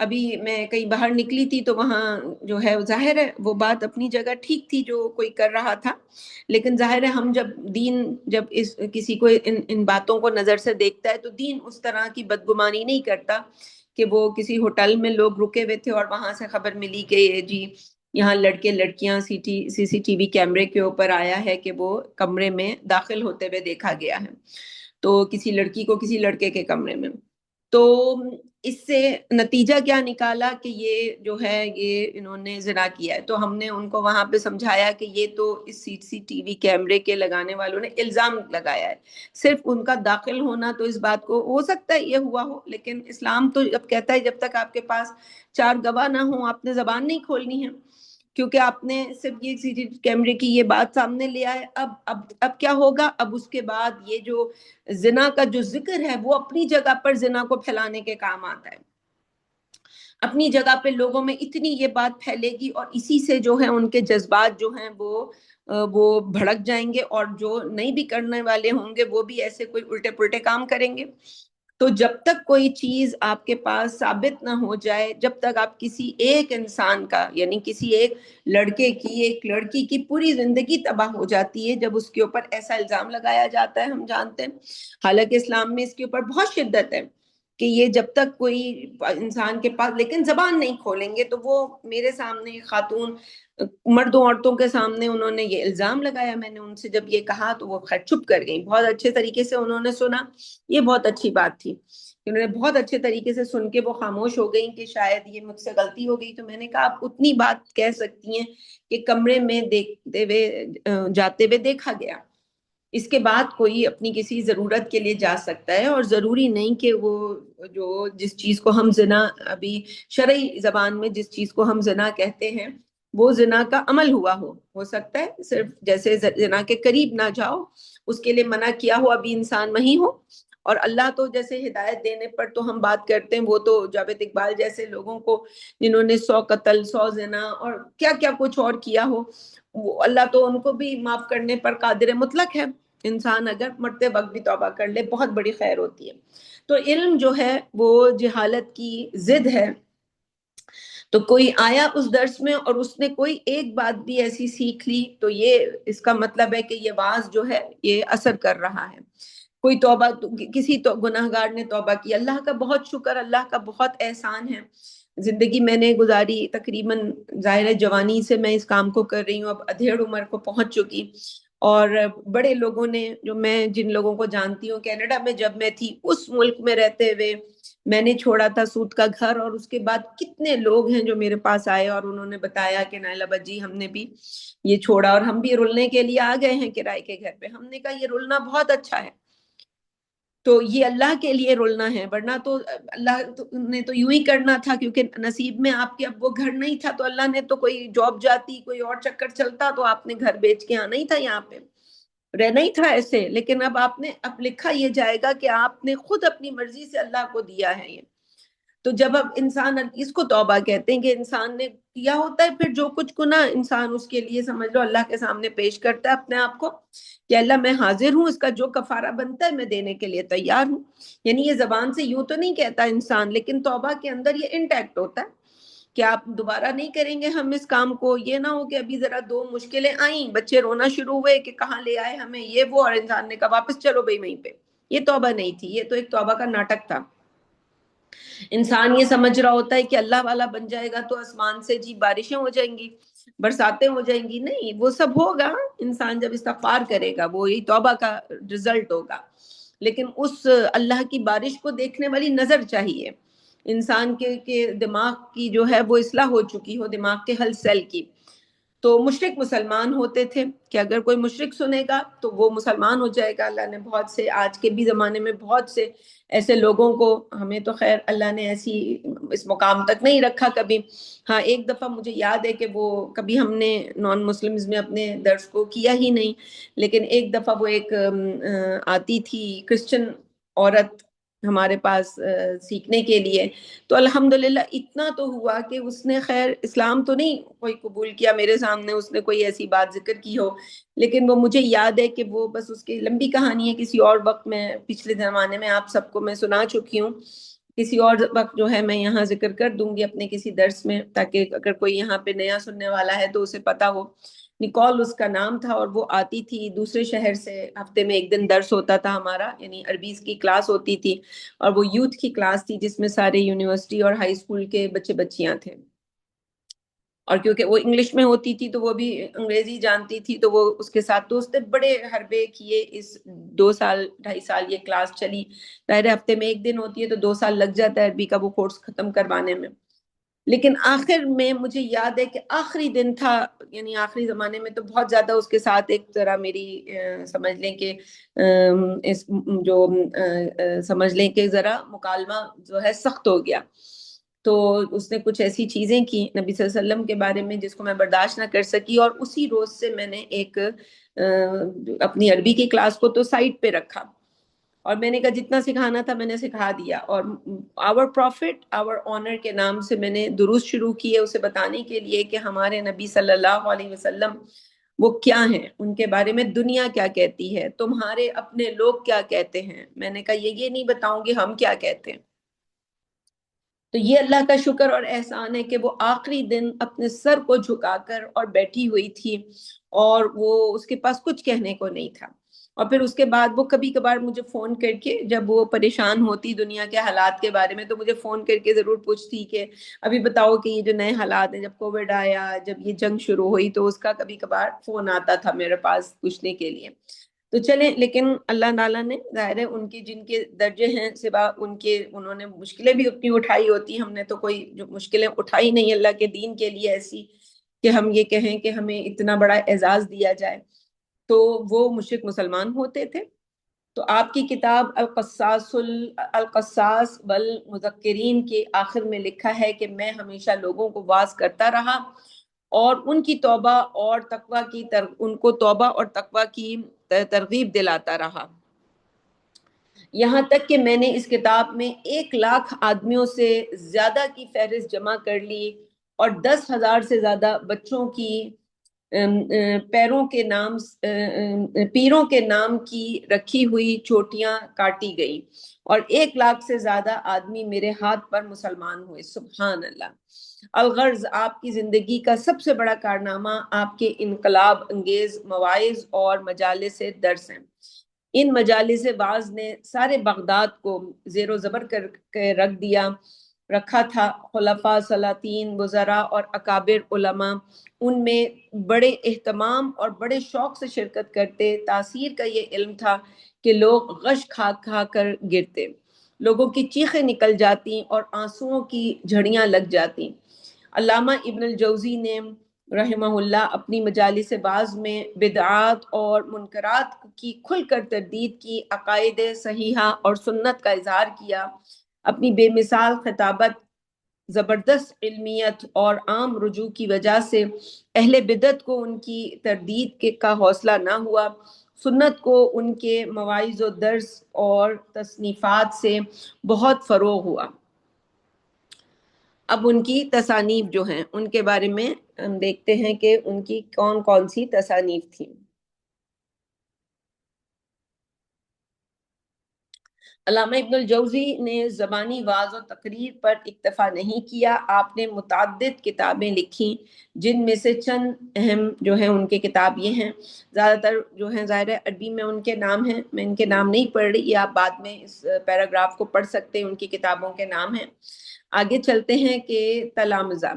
ابھی میں کہیں باہر نکلی تھی تو وہاں جو ہے ظاہر ہے وہ بات اپنی جگہ ٹھیک تھی جو کوئی کر رہا تھا، لیکن ظاہر ہے ہم جب کسی کو ان باتوں کو نظر سے دیکھتا ہے تو دین اس طرح کی بدگمانی نہیں کرتا کہ وہ کسی ہوٹل میں لوگ رکے ہوئے تھے اور وہاں سے خبر ملی کہ جی یہاں لڑکے لڑکیاں سی سی ٹی وی کیمرے کے اوپر آیا ہے کہ وہ کمرے میں داخل ہوتے ہوئے دیکھا گیا ہے، تو کسی لڑکی کو کسی لڑکے کے کمرے میں. تو اس سے نتیجہ کیا نکالا کہ یہ جو ہے یہ انہوں نے زنا کیا ہے. تو ہم نے ان کو وہاں پہ سمجھایا کہ یہ تو اس سی سی ٹی وی کیمرے کے لگانے والوں نے الزام لگایا ہے، صرف ان کا داخل ہونا تو اس بات کو ہو سکتا ہے یہ ہوا ہو، لیکن اسلام تو اب کہتا ہے جب تک آپ کے پاس 4 گواہ نہ ہوں آپ نے زبان نہیں کھولنی ہے، کیونکہ آپ نے صرف یہ سی ٹی وی کیمرے کی یہ بات سامنے لیا ہے. اب کیا ہوگا؟ اب اس کے بعد یہ جو زنا کا جو ذکر ہے وہ اپنی جگہ پر زنا کو پھیلانے کے کام آتا ہے، اپنی جگہ پہ لوگوں میں اتنی یہ بات پھیلے گی اور اسی سے جو ہے ان کے جذبات جو ہیں وہ بھڑک جائیں گے، اور جو نہیں بھی کرنے والے ہوں گے وہ بھی ایسے کوئی الٹے پلٹے کام کریں گے. تو جب تک کوئی چیز آپ کے پاس ثابت نہ ہو جائے، جب تک آپ کسی ایک انسان کا یعنی کسی ایک لڑکے کی ایک لڑکی کی پوری زندگی تباہ ہو جاتی ہے جب اس کے اوپر ایسا الزام لگایا جاتا ہے. ہم جانتے ہیں حالانکہ اسلام میں اس کے اوپر بہت شدت ہے کہ یہ جب تک کوئی انسان کے پاس لیکن زبان نہیں کھولیں گے. تو وہ میرے سامنے خاتون مردوں عورتوں کے سامنے انہوں نے یہ الزام لگایا، میں نے ان سے جب یہ کہا تو وہ خیر چپ کر گئی، بہت اچھے طریقے سے انہوں نے سنا، یہ بہت اچھی بات تھی، انہوں نے بہت اچھے طریقے سے سن کے وہ خاموش ہو گئی کہ شاید یہ مجھ سے غلطی ہو گئی. تو میں نے کہا آپ اتنی بات کہہ سکتی ہیں کہ کمرے میں دیکھتے ہوئے جاتے ہوئے دیکھا گیا، اس کے بعد کوئی اپنی کسی ضرورت کے لیے جا سکتا ہے، اور ضروری نہیں کہ وہ جو جس چیز کو ہم زنا ابھی شرعی زبان میں جس چیز کو ہم زنا کہتے ہیں وہ زنا کا عمل ہو سکتا ہے صرف جیسے زنا کے قریب نہ جاؤ اس کے لیے منع کیا ہو ابھی انسان وہیں ہو. اور اللہ تو جیسے ہدایت دینے پر تو ہم بات کرتے ہیں، وہ تو جاوید اقبال جیسے لوگوں کو جنہوں نے 100 قتل 100 زنا اور کیا کیا کچھ اور کیا ہو، اللہ تو ان کو بھی معاف کرنے پر قادر مطلق ہے. انسان اگر مرتے وقت بھی توبہ کر لے بہت بڑی خیر ہوتی ہے. تو علم جو ہے وہ جہالت کی ضد ہے. تو کوئی آیا اس درس میں اور اس نے کوئی ایک بات بھی ایسی سیکھ لی تو یہ اس کا مطلب ہے کہ یہ واعظ جو ہے یہ اثر کر رہا ہے. کوئی توبہ کسی تو گناہگار نے توبہ کی، اللہ کا بہت شکر، اللہ کا بہت احسان ہے. زندگی میں نے گزاری تقریباً ظاہر جوانی سے میں اس کام کو کر رہی ہوں، اب ادھیڑ عمر کو پہنچ چکی، اور بڑے لوگوں نے جو میں جن لوگوں کو جانتی ہوں کینیڈا میں جب میں تھی اس ملک میں رہتے ہوئے میں نے چھوڑا تھا سود کا گھر، اور اس کے بعد کتنے لوگ ہیں جو میرے پاس آئے اور انہوں نے بتایا کہ نائلہ بجی ہم نے بھی یہ چھوڑا اور ہم بھی رلنے کے لیے آ گئے ہیں کرائے کے گھر پہ. ہم نے کہا یہ رلنا بہت اچھا ہے، تو یہ اللہ کے لیے رلنا ہے، ورنہ تو اللہ نے تو یوں ہی کرنا تھا کیونکہ نصیب میں آپ کے اب وہ گھر نہیں تھا، تو اللہ نے تو کوئی جاب جاتی کوئی اور چکر چلتا تو آپ نے گھر بیچ کے آنا ہی تھا، یہاں پہ رہنا ہی تھا ایسے. لیکن اب لکھا یہ جائے گا کہ آپ نے خود اپنی مرضی سے اللہ کو دیا ہے یہ. تو جب اب انسان اس کو توبہ کہتے ہیں کہ انسان نے کیا ہوتا ہے، پھر جو کچھ گناہ انسان اس کے لیے سمجھ لو اللہ کے سامنے پیش کرتا ہے اپنے آپ کو کہ اللہ میں حاضر ہوں، اس کا جو کفارہ بنتا ہے میں دینے کے لیے تیار ہوں. یعنی یہ زبان سے یوں تو نہیں کہتا انسان، لیکن توبہ کے اندر یہ انٹیکٹ ہوتا ہے کہ آپ دوبارہ نہیں کریں گے ہم اس کام کو. یہ نہ ہو کہ ابھی ذرا 2 مشکلیں آئیں، بچے رونا شروع ہوئے کہ کہاں لے آئے ہمیں یہ وہ، اور انسان نے کہا واپس چلو بھائی وہیں پہ. یہ توبہ نہیں تھی، یہ تو ایک توبہ کا ناٹک تھا. انسان یہ سمجھ رہا ہوتا ہے کہ اللہ والا بن جائے گا تو آسمان سے جی بارشیں ہو جائیں گی، برساتیں ہو جائیں گی. نہیں، وہ سب ہوگا انسان جب استغفار کرے گا، وہ یہی توبہ کا رزلٹ ہوگا. لیکن اس اللہ کی بارش کو دیکھنے والی نظر چاہیے انسان کے دماغ کی جو ہے وہ اصلاح ہو چکی ہو، دماغ کے ہل سیل کی. تو مشرک مسلمان ہوتے تھے کہ اگر کوئی مشرک سنے گا تو وہ مسلمان ہو جائے گا. اللہ نے بہت سے آج کے بھی زمانے میں بہت سے ایسے لوگوں کو، ہمیں تو خیر اللہ نے ایسی اس مقام تک نہیں رکھا کبھی. ہاں ایک دفعہ مجھے یاد ہے کہ وہ کبھی ہم نے نان مسلمز میں اپنے درس کو کیا ہی نہیں، لیکن ایک دفعہ وہ ایک آتی تھی کرسچن عورت ہمارے پاس سیکھنے کے لیے. تو الحمدللہ اتنا تو ہوا کہ اس نے خیر اسلام تو نہیں کوئی قبول کیا میرے سامنے، اس نے کوئی ایسی بات ذکر کی ہو، لیکن وہ مجھے یاد ہے کہ وہ بس اس کی لمبی کہانی ہے، کسی اور وقت میں پچھلے زمانے میں آپ سب کو میں سنا چکی ہوں. کسی اور وقت جو ہے میں یہاں ذکر کر دوں گی اپنے کسی درس میں، تاکہ اگر کوئی یہاں پہ نیا سننے والا ہے تو اسے پتا ہو. نکول اس کا نام تھا، اور وہ آتی تھی دوسرے شہر سے. ہفتے میں ایک دن درس ہوتا تھا ہمارا، یعنی عربیز کی کلاس ہوتی تھی، اور وہ یوتھ کی کلاس تھی جس میں سارے یونیورسٹی اور ہائی اسکول کے بچے بچیاں تھے. اور کیونکہ وہ انگلش میں ہوتی تھی تو وہ بھی انگریزی جانتی تھی، تو وہ اس کے ساتھ تو اس نے بڑے حربے کیے. اس 2 سال 2.5 سال یہ کلاس چلی. ظاہر ہفتے میں ایک دن ہوتی ہے تو 2 سال لگ جاتا ہے عربی کا وہ کورس ختم کروانے میں. لیکن آخر میں مجھے یاد ہے کہ آخری دن تھا، یعنی آخری زمانے میں تو بہت زیادہ اس کے ساتھ ایک طرح میری سمجھ لیں کہ اس جو سمجھ لیں کہ ذرا مکالمہ جو ہے سخت ہو گیا. تو اس نے کچھ ایسی چیزیں کی نبی صلی اللہ علیہ وسلم کے بارے میں جس کو میں برداشت نہ کر سکی، اور اسی روز سے میں نے ایک اپنی عربی کی کلاس کو تو سائٹ پہ رکھا، اور میں نے کہا جتنا سکھانا تھا میں نے سکھا دیا. اور آور پروفٹ آور آنر کے نام سے میں نے درود شروع کیے اسے بتانے کے لیے کہ ہمارے نبی صلی اللہ علیہ وسلم وہ کیا ہیں، ان کے بارے میں دنیا کیا کہتی ہے، تمہارے اپنے لوگ کیا کہتے ہیں. میں نے کہا یہ نہیں بتاؤں گی ہم کیا کہتے ہیں. تو یہ اللہ کا شکر اور احسان ہے کہ وہ آخری دن اپنے سر کو جھکا کر اور بیٹھی ہوئی تھی، اور وہ اس کے پاس کچھ کہنے کو نہیں تھا. اور پھر اس کے بعد وہ کبھی کبھار مجھے فون کر کے، جب وہ پریشان ہوتی دنیا کے حالات کے بارے میں، تو مجھے فون کر کے ضرور پوچھتی کہ ابھی بتاؤ کہ یہ جو نئے حالات ہیں، جب کووڈ آیا، جب یہ جنگ شروع ہوئی، تو اس کا کبھی کبھار فون آتا تھا میرے پاس پوچھنے کے لیے. تو چلیں، لیکن اللہ تعالیٰ نے ظاہر ہے ان کے جن کے درجے ہیں سوا ان کے، انہوں نے مشکلیں بھی اتنی اٹھائی ہوتی، ہم نے تو کوئی جو مشکلیں اٹھائی نہیں اللہ کے دین کے لیے ایسی کہ ہم یہ کہیں کہ ہمیں اتنا بڑا اعزاز دیا جائے. تو وہ مشرک مسلمان ہوتے تھے. تو آپ کی کتاب القصاص والمذکرین کے آخر میں لکھا ہے کہ میں ہمیشہ لوگوں کو واعظ کرتا رہا اور ان کی توبہ اور تقوی کی ان کو توبہ اور تقوی کی ترغیب دلاتا رہا، یہاں تک کہ میں نے اس کتاب میں 1 لاکھ آدمیوں سے زیادہ کی فہرست جمع کر لی، اور 10,000 سے زیادہ بچوں کی پیروں کے نام کی رکھی ہوئی چوٹیاں کاٹی گئی، اور 1 لاکھ سے زیادہ آدمی میرے ہاتھ پر مسلمان ہوئے. سبحان اللہ. الغرض آپ کی زندگی کا سب سے بڑا کارنامہ آپ کے انقلاب انگیز مواعظ اور مجالس درس ہیں. ان مجالس واعظ نے سارے بغداد کو زیر و زبر کر کے رکھا تھا. خلفاء، سلاطین، وزراء اور اکابر علماء ان میں بڑے اہتمام اور بڑے شوق سے شرکت کرتے. تاثیر کا یہ علم تھا کہ لوگ غش کھا کھا کر گرتے، لوگوں کی چیخیں نکل جاتی اور آنسوؤں کی جھڑیاں لگ جاتی. علامہ ابن الجوزی نے رحمہ اللہ اپنی مجالس بعض میں بدعات اور منکرات کی کھل کر تردید کی، عقائد صحیحہ اور سنت کا اظہار کیا. اپنی بے مثال خطابت، زبردست علمیت اور عام رجوع کی وجہ سے اہل بدعت کو ان کی تردید کا حوصلہ نہ ہوا. سنت کو ان کے مواعظ و درس اور تصنیفات سے بہت فروغ ہوا. اب ان کی تصانیف جو ہیں ان کے بارے میں ہم دیکھتے ہیں کہ ان کی کون کون سی تصانیف تھیں. علامہ ابن الجوزی نے زبانی وعظ و تقریر پر اکتفا نہیں کیا. آپ نے متعدد کتابیں لکھی، جن میں سے چند اہم جو ہیں ان کے کتاب یہ ہیں. زیادہ تر جو ہیں ظاہر عربی میں ان کے نام ہیں، میں ان کے نام نہیں پڑھ رہی، یہ آپ بعد میں اس پیراگراف کو پڑھ سکتے ہیں، ان کی کتابوں کے نام ہیں. آگے چلتے ہیں کہ تلامذہ،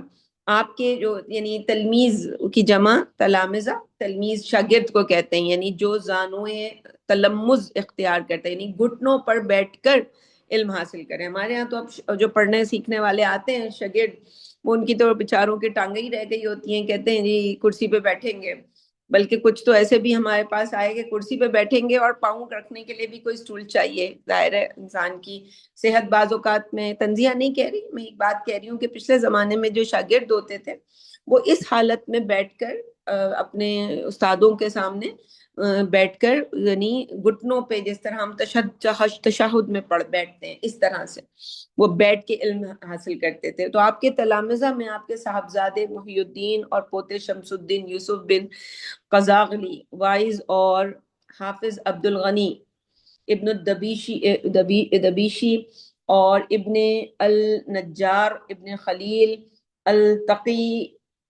آپ کے جو یعنی تلمیذ کی جمع تلامذہ، تلمیذ شاگرد کو کہتے ہیں، یعنی جو زانوئے تلمذ اختیار کرتے ہیں، یعنی گھٹنوں پر بیٹھ کر علم حاصل کریں. ہمارے ہاں تو اب جو پڑھنے سیکھنے والے آتے ہیں شاگرد، وہ ان کی تو بیچاروں کی ٹانگیں ہی رہ گئی ہوتی ہیں، کہتے ہیں جی کرسی پہ بیٹھیں گے. بلکہ کچھ تو ایسے بھی ہمارے پاس آئے کہ کرسی پہ بیٹھیں گے اور پاؤں رکھنے کے لیے بھی کوئی اسٹول چاہیے. ظاہر ہے انسان کی صحت بعض اوقات، میں تنزیہ نہیں کہہ رہی، میں ایک بات کہہ رہی ہوں کہ پچھلے زمانے میں جو شاگرد ہوتے تھے وہ اس حالت میں بیٹھ کر اپنے استادوں کے سامنے بیٹھ کر، یعنی گھٹنوں پہ جس طرح ہم تشہد میں پڑھ بیٹھتے ہیں اس طرح سے وہ بیٹھ کے علم حاصل کرتے تھے. تو آپ کے تلامذہ میں آپ کے صاحبزادے محی الدین اور پوتے شمس الدین یوسف بن قزاغلی، وائز اور حافظ عبد الغنی ابن دبیشی اور ابن النجار ابن خلیل التقی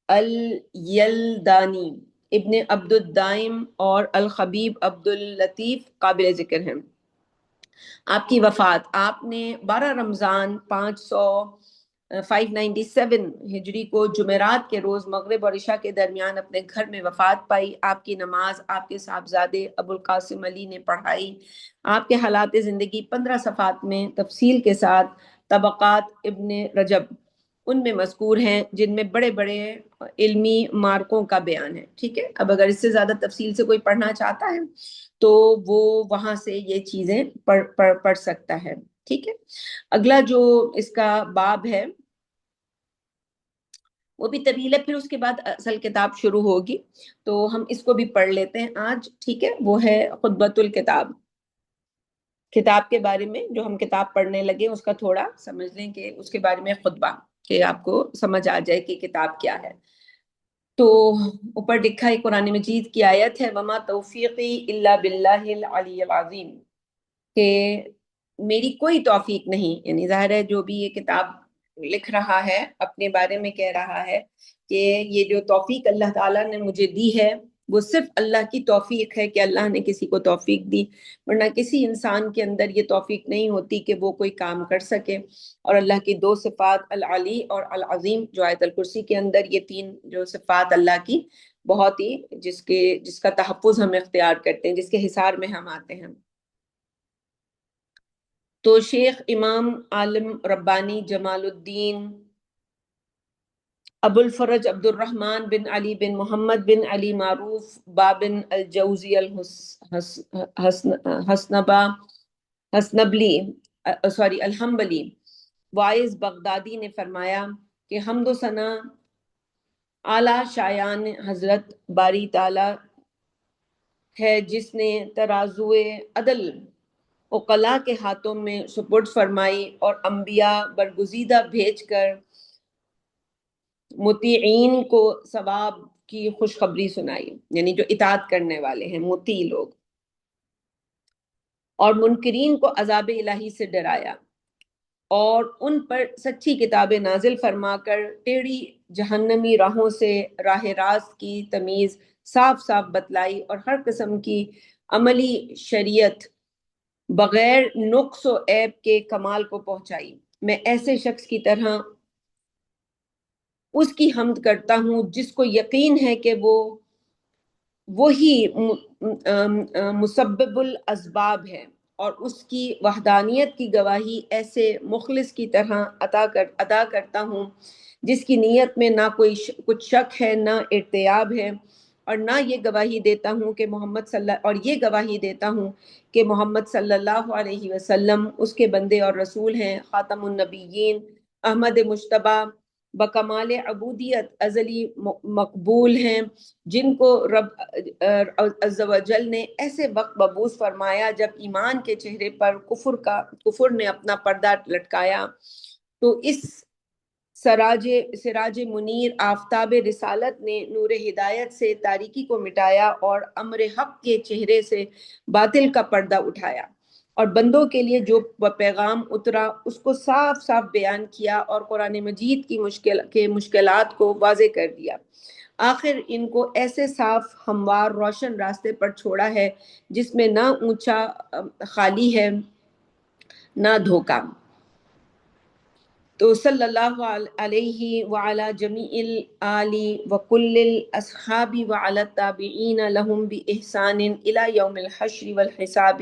الیلدانی ابن عبد الدائم اور الخبیب عبد اللطیف قابل ذکر ہیں. آپ کی وفات، آپ نے 12 رمضان 597 ہجری کو جمعرات کے روز مغرب اور عشاء کے درمیان اپنے گھر میں وفات پائی. آپ کی نماز آپ کے صاحبزادے ابو القاسم علی نے پڑھائی. آپ کے حالات زندگی 15 صفحات میں تفصیل کے ساتھ طبقات ابن رجب ان میں مذکور ہیں، جن میں بڑے بڑے علمی مارکوں کا بیان ہے. ٹھیک ہے، اب اگر اس سے زیادہ تفصیل سے کوئی پڑھنا چاہتا ہے تو وہ وہاں سے یہ چیزیں پڑھ سکتا ہے. ٹھیک ہے، اگلا جو اس کا باب ہے وہ بھی طویل ہے، پھر اس کے بعد اصل کتاب شروع ہوگی، تو ہم اس کو بھی پڑھ لیتے ہیں آج. ٹھیک ہے، وہ ہے خطبۃ الکتاب. کتاب کے بارے میں جو ہم کتاب پڑھنے لگے اس کا تھوڑا سمجھ لیں کہ اس کے بارے میں خطبہ، کہ آپ کو سمجھ آ جائے کہ کتاب کیا ہے. تو اوپر لکھا ہے، قرآن مجید کی آیت ہے، وما توفیقی الا باللہ العلی العظیم، کہ میری کوئی توفیق نہیں. یعنی ظاہر ہے جو بھی یہ کتاب لکھ رہا ہے اپنے بارے میں کہہ رہا ہے کہ یہ جو توفیق اللہ تعالیٰ نے مجھے دی ہے وہ صرف اللہ کی توفیق ہے، کہ اللہ نے کسی کو توفیق دی، ورنہ کسی انسان کے اندر یہ توفیق نہیں ہوتی کہ وہ کوئی کام کر سکے. اور اللہ کی 2 صفات العلی اور العظیم جو آیت الکرسی کے اندر، یہ 3 جو صفات اللہ کی بہت ہی جس کا تحفظ ہم اختیار کرتے ہیں، جس کے حصار میں ہم آتے ہیں. تو شیخ امام عالم ربانی جمال الدین ابو الفرج عبد الرحمن بن علی بن محمد بن علی معروف بابن الجوزی الحنبلی وائز بغدادی نے فرمایا کہ حمد و ثنا اعلیٰ شایان حضرت باری تعالی ہے، جس نے ترازوئے عدل عقلاء کے ہاتھوں میں سپرد فرمائی اور انبیاء برگزیدہ بھیج کر مطیعین کو ثواب کی خوشخبری سنائی، یعنی جو اطاعت کرنے والے ہیں مطیع لوگ، اور منکرین کو عذاب الہی سے ڈرایا، اور ان پر سچی کتابیں نازل فرما کر ٹیڑھی جہنمی راہوں سے راہ راست کی تمیز صاف صاف بتلائی، اور ہر قسم کی عملی شریعت بغیر نقص و عیب کے کمال کو پہنچائی. میں ایسے شخص کی طرح اس کی حمد کرتا ہوں جس کو یقین ہے کہ وہی مسبب الاسباب ہے، اور اس کی وحدانیت کی گواہی ایسے مخلص کی طرح ادا کرتا ہوں جس کی نیت میں نہ کوئی کچھ شک ہے، نہ ارتیاب ہے، اور یہ گواہی دیتا ہوں کہ محمد صلی اللہ علیہ وسلم اس کے بندے اور رسول ہیں، خاتم النبیین، احمد مجتبی، بکمال عبودیت ازلی مقبول ہیں، جن کو رب عز و جل نے ایسے وقت مبعوث فرمایا جب ایمان کے چہرے پر کفر نے اپنا پردہ لٹکایا، تو اس سراج منیر آفتاب رسالت نے نور ہدایت سے تاریکی کو مٹایا اور امر حق کے چہرے سے باطل کا پردہ اٹھایا، اور بندوں کے لیے جو پیغام اترا اس کو صاف صاف بیان کیا، اور قرآن مجید کی مشکلات کو واضح کر دیا. آخر ان کو ایسے صاف ہموار روشن راستے پر چھوڑا ہے جس میں نہ اونچا خالی ہے نہ دھوکہ. تو صلی اللہ علیہ وعلی جمیع الآل وکل الاصحاب وعلی التابعین لہم بإحسان الی یوم الحشر والحساب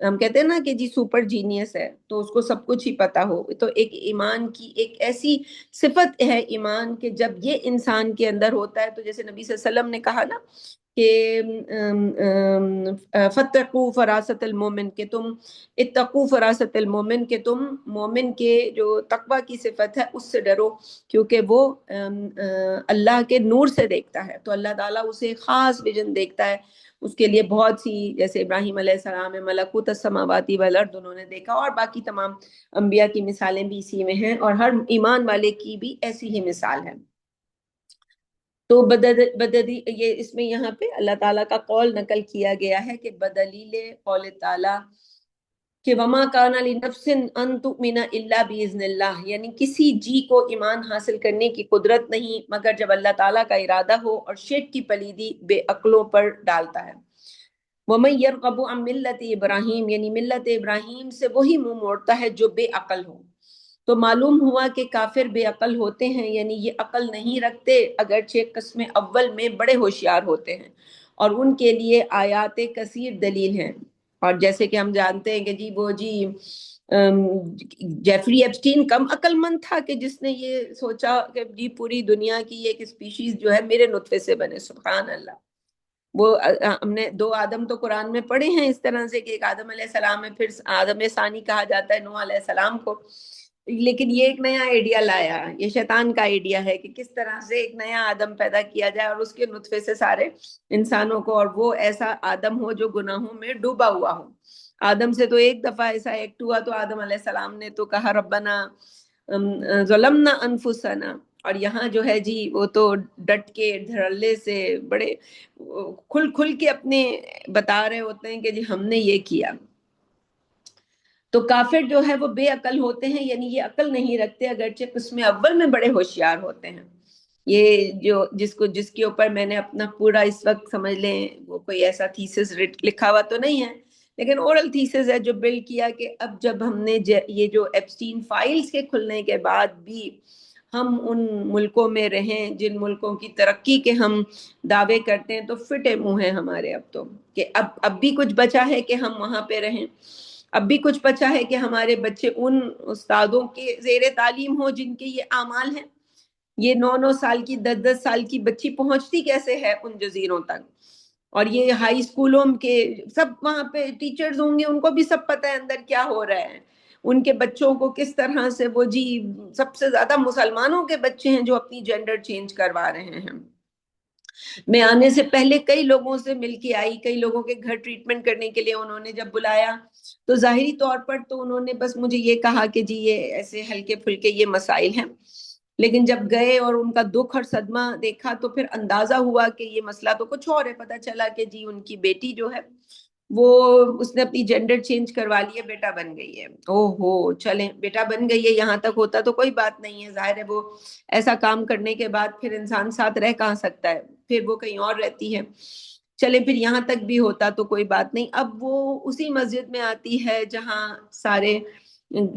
ہم کہتے ہیں نا کہ جی سپر جینیس ہے تو اس کو سب کچھ ہی پتا ہو، تو ایک ایمان کی ایک ایسی صفت ہے ایمان کہ جب یہ انسان کے اندر ہوتا ہے تو جیسے نبی صلی اللہ علیہ وسلم نے کہا نا کہ فتقو فراست المومن، کہ تم اتقو فراست المومن، کہ تم مومن کے جو تقوی کی صفت ہے اس سے ڈرو، کیونکہ وہ اللہ کے نور سے دیکھتا ہے، تو اللہ تعالیٰ اسے خاص ویژن دیکھتا ہے، اس کے لیے بہت سی، جیسے ابراہیم علیہ السلام میں ملکوت السماواتی والارض انہوں نے دیکھا، اور باقی تمام انبیاء کی مثالیں بھی اسی میں ہیں، اور ہر ایمان والے کی بھی ایسی ہی مثال ہے۔ تو بددی یہ اس میں یہاں پہ اللہ تعالیٰ کا قول نقل کیا گیا ہے کہ بدلیل قول تعالیٰ کہ وما کان لنفس ان تؤمن الا باذن اللہ، یعنی کسی جی کو ایمان حاصل کرنے کی قدرت نہیں مگر جب اللہ تعالیٰ کا ارادہ ہو، اور شرک کی پلیدی بے عقلوں پر ڈالتا ہے۔ ومن یرغب عن ملت ابراہیم، یعنی ملت ابراہیم سے وہی منہ موڑتا ہے جو بے عقل ہو۔ تو معلوم ہوا کہ کافر بے عقل ہوتے ہیں، یعنی یہ عقل نہیں رکھتے، اگرچہ قسم اول میں بڑے ہوشیار ہوتے ہیں، اور ان کے لیے آیات کثیر دلیل ہیں۔ اور جیسے کہ ہم جانتے ہیں کہ جی وہ جی جیفری ایپسٹین کم عقل مند تھا کہ جس نے یہ سوچا کہ جی پوری دنیا کی ایک اسپیشیز جو ہے میرے نطفے سے بنے، سبحان اللہ۔ وہ ہم نے دو آدم تو قرآن میں پڑھے ہیں اس طرح سے کہ ایک آدم علیہ السلام ہے، پھر آدم ثانی کہا جاتا ہے نوح علیہ السلام کو، لیکن یہ ایک نیا آئیڈیا لایا، یہ شیطان کا آئیڈیا ہے کہ کس طرح سے ایک نیا آدم پیدا کیا جائے اور اس کے نطفے سے سارے انسانوں کو، اور وہ ایسا آدم ہو جو گناہوں میں ڈوبا ہوا ہو۔ آدم سے تو ایک دفعہ ایسا ایکٹ ہوا تو آدم علیہ السلام نے تو کہا ربنا ظلمنا انفسنا، اور یہاں جو ہے جی وہ تو ڈٹ کے دھڑلے سے بڑے کھل کھل کے اپنے بتا رہے ہوتے ہیں کہ جی ہم نے یہ کیا۔ تو کافر جو ہے وہ بے عقل ہوتے ہیں، یعنی یہ عقل نہیں رکھتے، اگرچہ قسم اول میں بڑے ہوشیار ہوتے ہیں۔ یہ جو جس کے اوپر میں نے اپنا پورا اس وقت سمجھ لیں وہ کوئی ایسا تھیسس لکھا ہوا تو نہیں ہے، لیکن اورل تھیسس ہے جو بلڈ کیا کہ اب جب ہم نے یہ جو ایپسٹین فائلز کے کھلنے کے بعد بھی ہم ان ملکوں میں رہیں جن ملکوں کی ترقی کے ہم دعوے کرتے ہیں، تو فٹے منہ ہیں ہمارے اب تو، کہ اب بھی کچھ بچا ہے کہ ہم وہاں پہ رہیں، اب بھی کچھ بچا ہے کہ ہمارے بچے ان استادوں کے زیر تعلیم ہو جن کے یہ اعمال ہیں۔ یہ 9 9 سال کی 10 10 سال کی بچی پہنچتی کیسے ہے ان جزیروں تک، اور یہ ہائی اسکولوں کے سب وہاں پہ ٹیچرز ہوں گے، ان کو بھی سب پتہ ہے اندر کیا ہو رہا ہے، ان کے بچوں کو کس طرح سے وہ جی سب سے زیادہ مسلمانوں کے بچے ہیں جو اپنی جینڈر چینج کروا رہے ہیں۔ میں آنے سے پہلے کئی لوگوں سے مل کے آئی، کئی لوگوں کے گھر ٹریٹمنٹ کرنے کے لیے انہوں نے جب بلایا تو ظاہری طور پر تو انہوں نے بس مجھے یہ کہا کہ جی یہ ایسے ہلکے پھلکے یہ مسائل ہیں، لیکن جب گئے اور ان کا دکھ اور صدمہ دیکھا تو پھر اندازہ ہوا کہ یہ مسئلہ تو کچھ اور ہے۔ پتہ چلا کہ جی ان کی بیٹی جو ہے وہ اس نے اپنی جینڈر چینج کروا لی ہے، بیٹا بن گئی ہے۔ او ہو چلیں بیٹا بن گئی ہے، یہاں تک ہوتا تو کوئی بات نہیں ہے، ظاہر ہے وہ ایسا کام کرنے کے بعد پھر انسان ساتھ رہ کہاں سکتا ہے، پھر وہ کہیں اور رہتی ہے، چلے پھر یہاں تک بھی ہوتا تو کوئی بات نہیں۔ اب وہ اسی مسجد میں آتی ہے جہاں سارے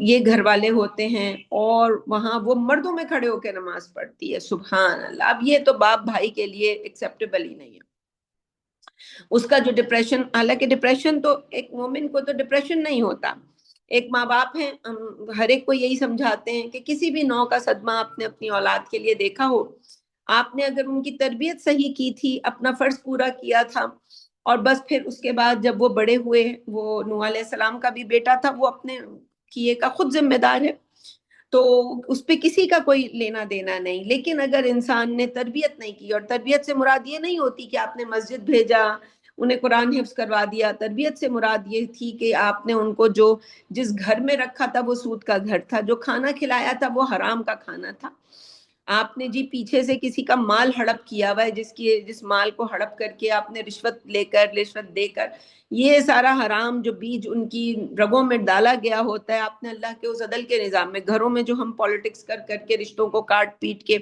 یہ گھر والے ہوتے ہیں، اور وہاں وہ مردوں میں کھڑے ہو کے نماز پڑھتی ہے، سبحان اللہ۔ اب یہ تو باپ بھائی کے لیے ایکسیپٹیبل ہی نہیں ہے۔ اس کا جو ڈپریشن، حالانکہ ڈپریشن تو ایک مومن کو تو ڈپریشن نہیں ہوتا، ایک ماں باپ ہیں، ہم ہر ایک کو یہی سمجھاتے ہیں کہ کسی بھی نوع کا صدمہ آپ نے اپنی اولاد کے لیے دیکھا ہو، آپ نے اگر ان کی تربیت صحیح کی تھی، اپنا فرض پورا کیا تھا، اور بس پھر اس کے بعد جب وہ بڑے ہوئے، وہ نوح علیہ السلام کا بھی بیٹا تھا، وہ اپنے کیے کا خود ذمہ دار ہے، تو اس پہ کسی کا کوئی لینا دینا نہیں۔ لیکن اگر انسان نے تربیت نہیں کی، اور تربیت سے مراد یہ نہیں ہوتی کہ آپ نے مسجد بھیجا، انہیں قرآن حفظ کروا دیا، تربیت سے مراد یہ تھی کہ آپ نے ان کو جو جس گھر میں رکھا تھا وہ سود کا گھر تھا، جو کھانا کھلایا تھا وہ حرام کا کھانا تھا، آپ نے جی پیچھے سے کسی کا مال ہڑپ کیا ہوا ہے، جس مال کو ہڑپ کر کے آپ نے رشوت لے کر رشوت دے کر، یہ سارا حرام جو بیج ان کی رگوں میں ڈالا گیا ہوتا ہے، آپ نے اللہ کے اس عدل کے نظام میں گھروں میں جو ہم پالیٹکس کر کر کے رشتوں کو کاٹ پیٹ کے،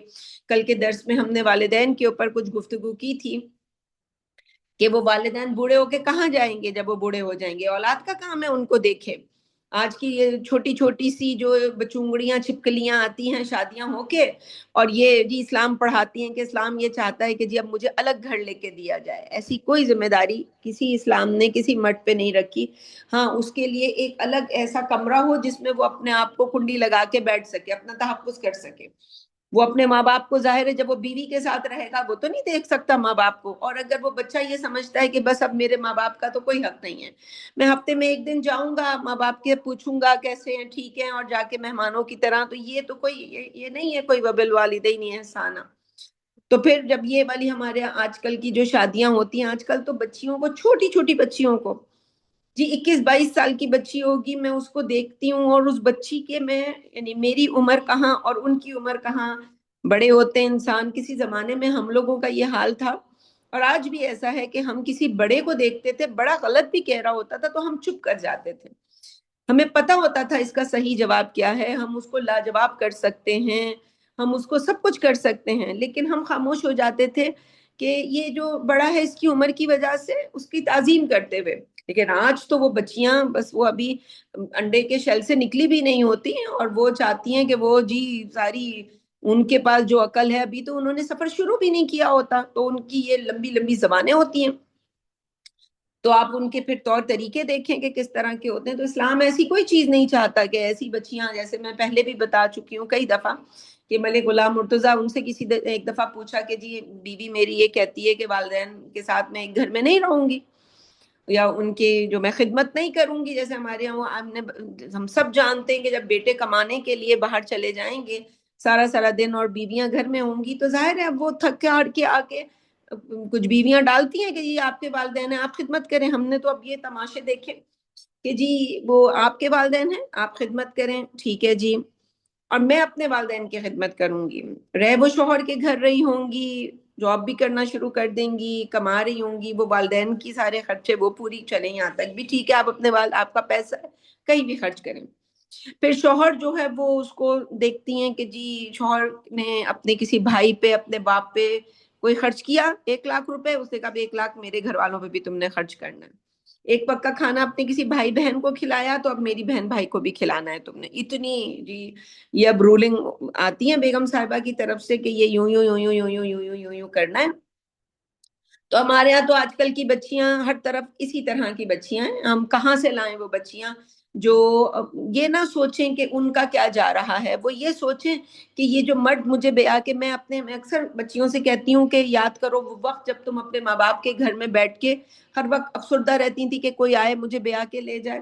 کل کے درس میں ہم نے والدین کے اوپر کچھ گفتگو کی تھی کہ وہ والدین بوڑھے ہو کے کہاں جائیں گے، جب وہ بوڑھے ہو جائیں گے اولاد کا کام ہے ان کو دیکھے، آج کی یہ چھوٹی چھوٹی سی جو بچونگڑیاں چھپکلیاں آتی ہیں شادیاں ہو کے، اور یہ جی اسلام پڑھاتی ہیں کہ اسلام یہ چاہتا ہے کہ جی اب مجھے الگ گھر لے کے دیا جائے. ایسی کوئی ذمہ داری کسی اسلام نے کسی مرد پہ نہیں رکھی. ہاں اس کے لیے ایک الگ ایسا کمرہ ہو جس میں وہ اپنے آپ کو کنڈی لگا کے بیٹھ سکے، اپنا تحفظ کر سکے. وہ اپنے ماں باپ کو، ظاہر ہے جب وہ بیوی کے ساتھ رہے گا وہ تو نہیں دیکھ سکتا ماں باپ کو، اور اگر وہ بچہ یہ سمجھتا ہے کہ بس اب میرے ماں باپ کا تو کوئی حق نہیں ہے، میں ہفتے میں ایک دن جاؤں گا ماں باپ کے پوچھوں گا کیسے ہیں ٹھیک ہیں اور جا کے مہمانوں کی طرح، تو یہ تو کوئی یہ نہیں ہے کوئی وبالوالدین احسانا. تو پھر جب یہ والی ہمارے آج کل کی جو شادیاں ہوتی ہیں، آج کل تو بچیوں کو، چھوٹی چھوٹی بچیوں کو، جی 21-22 سال کی بچی ہوگی، میں اس کو دیکھتی ہوں اور اس بچی کے میں یعنی میری عمر کہاں اور ان کی عمر کہاں. بڑے ہوتے ہیں انسان. کسی زمانے میں ہم لوگوں کا یہ حال تھا، اور آج بھی ایسا ہے کہ ہم کسی بڑے کو دیکھتے تھے، بڑا غلط بھی کہہ رہا ہوتا تھا تو ہم چپ کر جاتے تھے. ہمیں پتا ہوتا تھا اس کا صحیح جواب کیا ہے، ہم اس کو لاجواب کر سکتے ہیں، ہم اس کو سب کچھ کر سکتے ہیں، لیکن ہم خاموش ہو جاتے تھے کہ یہ جو بڑا ہے اس کی عمر کی وجہ سے اس کی تعظیم کرتے ہوئے. لیکن آج تو وہ بچیاں بس وہ ابھی انڈے کے شیل سے نکلی بھی نہیں ہوتی ہیں، اور وہ چاہتی ہیں کہ وہ جی ساری، ان کے پاس جو عقل ہے، ابھی تو انہوں نے سفر شروع بھی نہیں کیا ہوتا، تو ان کی یہ لمبی لمبی زبانیں ہوتی ہیں. تو آپ ان کے پھر طور طریقے دیکھیں کہ کس طرح کے ہوتے ہیں. تو اسلام ایسی کوئی چیز نہیں چاہتا کہ ایسی بچیاں، جیسے میں پہلے بھی بتا چکی ہوں کئی دفعہ کہ ملک غلام مرتضیٰ، ان سے کسی ایک دفعہ پوچھا کہ جی بیوی میری یہ کہتی ہے کہ والدین کے ساتھ میں ایک گھر میں نہیں رہوں گی، یا ان کی جو میں خدمت نہیں کروں گی. جیسے ہمارے یہاں ہم سب جانتے ہیں کہ جب بیٹے کمانے کے لیے باہر چلے جائیں گے سارا سارا دن اور بیویاں گھر میں ہوں گی، تو ظاہر ہے اب وہ تھک ہار کے آ کے کچھ بیویاں ڈالتی ہیں کہ جی آپ کے والدین ہیں آپ خدمت کریں. ہم نے تو اب یہ تماشے دیکھے کہ جی وہ آپ کے والدین ہیں آپ خدمت کریں، ٹھیک ہے جی، اور میں اپنے والدین کی خدمت کروں گی. رہ وہ شوہر کے گھر رہی ہوں گی، جاب بھی کرنا شروع کر دیں گی، کما رہی ہوں گی، وہ والدین کی سارے خرچے وہ پوری چلیں، یہاں تک بھی ٹھیک ہے آپ اپنے آپ کا پیسہ ہے کہیں بھی خرچ کریں. پھر شوہر جو ہے وہ اس کو دیکھتی ہیں کہ جی شوہر نے اپنے کسی بھائی پہ، اپنے باپ پہ کوئی خرچ کیا 1 لاکھ روپے، اسے کہا 1 لاکھ میرے گھر والوں پہ بھی تم نے خرچ کرنا ہے. ایک وقت کا کھانا اپنے کسی بھائی بہن کو کھلایا تو اب میری بہن بھائی کو بھی کھلانا ہے تم نے. اتنی جی یہ اب رولنگ آتی ہے بیگم صاحبہ کی طرف سے کہ یہ یوں یوں یوں یوں یوں یوں یوں یوں یوں یوں کرنا ہے. تو ہمارے یہاں تو آج کل کی بچیاں ہر طرف اسی طرح کی بچیاں ہیں. ہم کہاں سے لائیں وہ بچیاں جو یہ نہ سوچیں کہ ان کا کیا جا رہا ہے، وہ یہ سوچیں کہ یہ جو مرد مجھے بیا کے، میں اکثر بچیوں سے کہتی ہوں کہ یاد کرو وہ وقت جب تم اپنے ماں باپ کے گھر میں بیٹھ کے ہر وقت افسردہ رہتی تھی کہ کوئی آئے مجھے بیا کے لے جائے.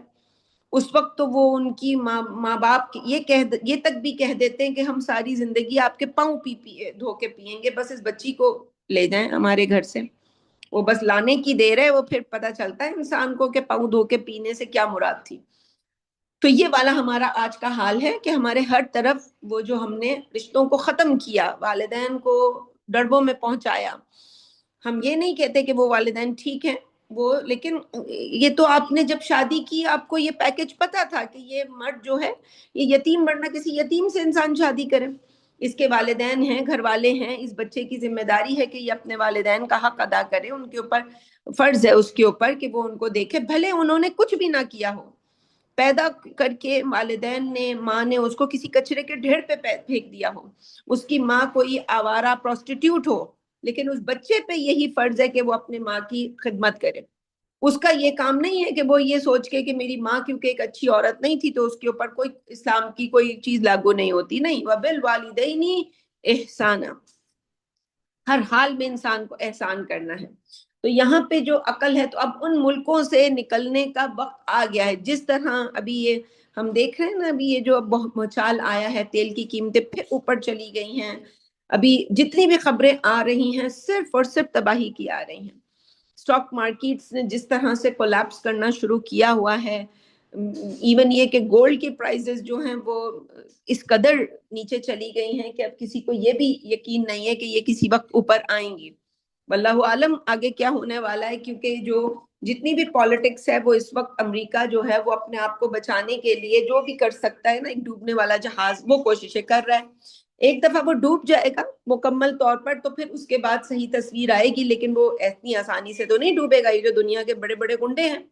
اس وقت تو وہ ان کی ماں باپ یہ تک بھی کہہ دیتے ہیں کہ ہم ساری زندگی آپ کے پاؤں دھو کے پیئیں گے، بس اس بچی کو لے جائیں ہمارے گھر سے. وہ بس لانے کی دیر ہے، وہ پھر پتہ چلتا ہے انسان کو کہ پاؤں دھو کے پینے سے کیا مراد تھی. تو یہ والا ہمارا آج کا حال ہے کہ ہمارے ہر طرف وہ جو ہم نے رشتوں کو ختم کیا، والدین کو ڈربوں میں پہنچایا. ہم یہ نہیں کہتے کہ وہ والدین ٹھیک ہیں، وہ لیکن یہ تو آپ نے جب شادی کی آپ کو یہ پیکج پتا تھا کہ یہ مرد جو ہے یہ یتیم، ورنہ کسی یتیم سے انسان شادی کرے. اس کے والدین ہیں، گھر والے ہیں، اس بچے کی ذمہ داری ہے کہ یہ اپنے والدین کا حق ادا کرے. ان کے اوپر فرض ہے اس کے اوپر کہ وہ ان کو دیکھے، بھلے انہوں نے کچھ بھی نہ کیا ہو. پیدا کر کے والدین نے، ماں نے اس کو کسی کچرے کے ڈھیر پہ پھینک دیا ہو، اس کی ماں کوئی آوارہ پروسٹیٹیوٹ ہو، لیکن اس بچے پہ یہی فرض ہے کہ وہ اپنے ماں کی خدمت کرے. اس کا یہ کام نہیں ہے کہ وہ یہ سوچ کے کہ میری ماں کیونکہ ایک اچھی عورت نہیں تھی تو اس کے اوپر کوئی اسلام کی کوئی چیز لاگو نہیں ہوتی. نہیں، وبالوالدین احسانا، ہر حال میں انسان کو احسان کرنا ہے. تو یہاں پہ جو عقل ہے، تو اب ان ملکوں سے نکلنے کا وقت آ گیا ہے. جس طرح ابھی یہ ہم دیکھ رہے ہیں نا، ابھی یہ جو بہت مچال آیا ہے، تیل کی قیمتیں پھر اوپر چلی گئی ہیں. ابھی جتنی بھی خبریں آ رہی ہیں صرف اور صرف تباہی کی آ رہی ہیں. اسٹاک مارکیٹس نے جس طرح سے کولیپس کرنا شروع کیا ہوا ہے، ایون یہ کہ گولڈ کی پرائزز جو ہیں وہ اس قدر نیچے چلی گئی ہیں کہ اب کسی کو یہ بھی یقین نہیں ہے کہ یہ کسی وقت اوپر آئیں گی. واللہ عالم آگے کیا ہونے والا ہے، کیونکہ جو جتنی بھی پالیٹکس ہے وہ اس وقت امریکہ جو ہے وہ اپنے آپ کو بچانے کے لیے جو بھی کر سکتا ہے نا، ایک ڈوبنے والا جہاز، وہ کوششیں کر رہا ہے. ایک دفعہ وہ ڈوب جائے گا مکمل طور پر تو پھر اس کے بعد صحیح تصویر آئے گی، لیکن وہ اتنی آسانی سے تو نہیں ڈوبے گا. یہ جو دنیا کے بڑے بڑے گنڈے ہیں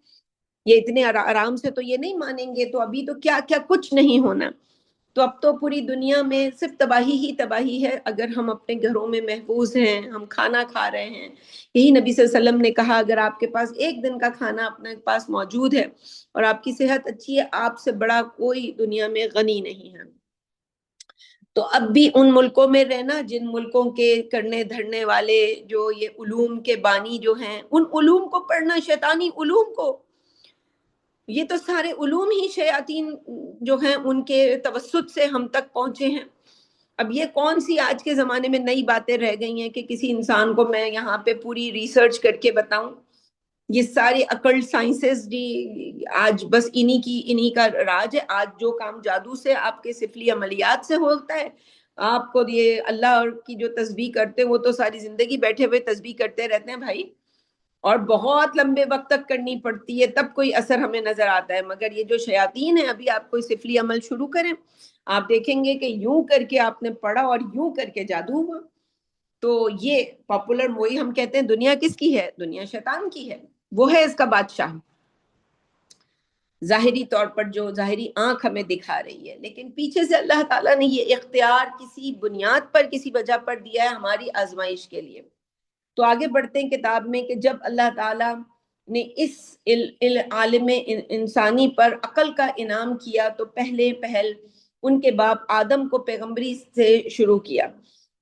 یہ اتنے آرام سے تو یہ نہیں مانیں گے، تو ابھی تو کیا کیا کچھ نہیں ہونا۔ تو اب تو پوری دنیا میں صرف تباہی ہی تباہی ہے۔ اگر ہم اپنے گھروں میں محفوظ ہیں، ہم کھانا کھا رہے ہیں، یہی نبی صلی اللہ علیہ وسلم نے کہا اگر آپ کے پاس ایک دن کا کھانا اپنے پاس موجود ہے اور آپ کی صحت اچھی ہے، آپ سے بڑا کوئی دنیا میں غنی نہیں ہے۔ تو اب بھی ان ملکوں میں رہنا جن ملکوں کے کرنے دھرنے والے جو یہ علوم کے بانی جو ہیں، ان علوم کو پڑھنا، شیطانی علوم کو، یہ تو سارے علوم ہی شیاطین جو ہیں ان کے توسط سے ہم تک پہنچے ہیں۔ اب یہ کون سی آج کے زمانے میں نئی باتیں رہ گئی ہیں کہ کسی انسان کو میں یہاں پہ پوری ریسرچ کر کے بتاؤں؟ یہ ساری اکلٹ سائنسز جی آج بس انہی کا راج ہے۔ آج جو کام جادو سے، آپ کے سفلی عملیات سے ہوتا ہے، آپ کو یہ اللہ کی جو تسبیح کرتے وہ تو ساری زندگی بیٹھے ہوئے تسبیح کرتے رہتے ہیں بھائی، اور بہت لمبے وقت تک کرنی پڑتی ہے، تب کوئی اثر ہمیں نظر آتا ہے۔ مگر یہ جو شیاطین ہیں، ابھی آپ کوئی سفلی عمل شروع کریں، آپ دیکھیں گے کہ یوں کر کے آپ نے پڑھا اور یوں کر کے جادو ہوا۔ تو یہ پاپولر، وہی ہم کہتے ہیں دنیا کس کی ہے؟ دنیا شیطان کی ہے، وہ ہے اس کا بادشاہ، ظاہری طور پر جو ظاہری آنکھ ہمیں دکھا رہی ہے، لیکن پیچھے سے اللہ تعالیٰ نے یہ اختیار کسی بنیاد پر، کسی وجہ پر دیا ہے ہماری آزمائش کے لیے۔ تو آگے بڑھتے ہیں کتاب میں کہ جب اللہ تعالیٰ نے اس عالم انسانی پر عقل کا انعام کیا تو پہلے پہل ان کے باپ آدم کو پیغمبری سے شروع کیا۔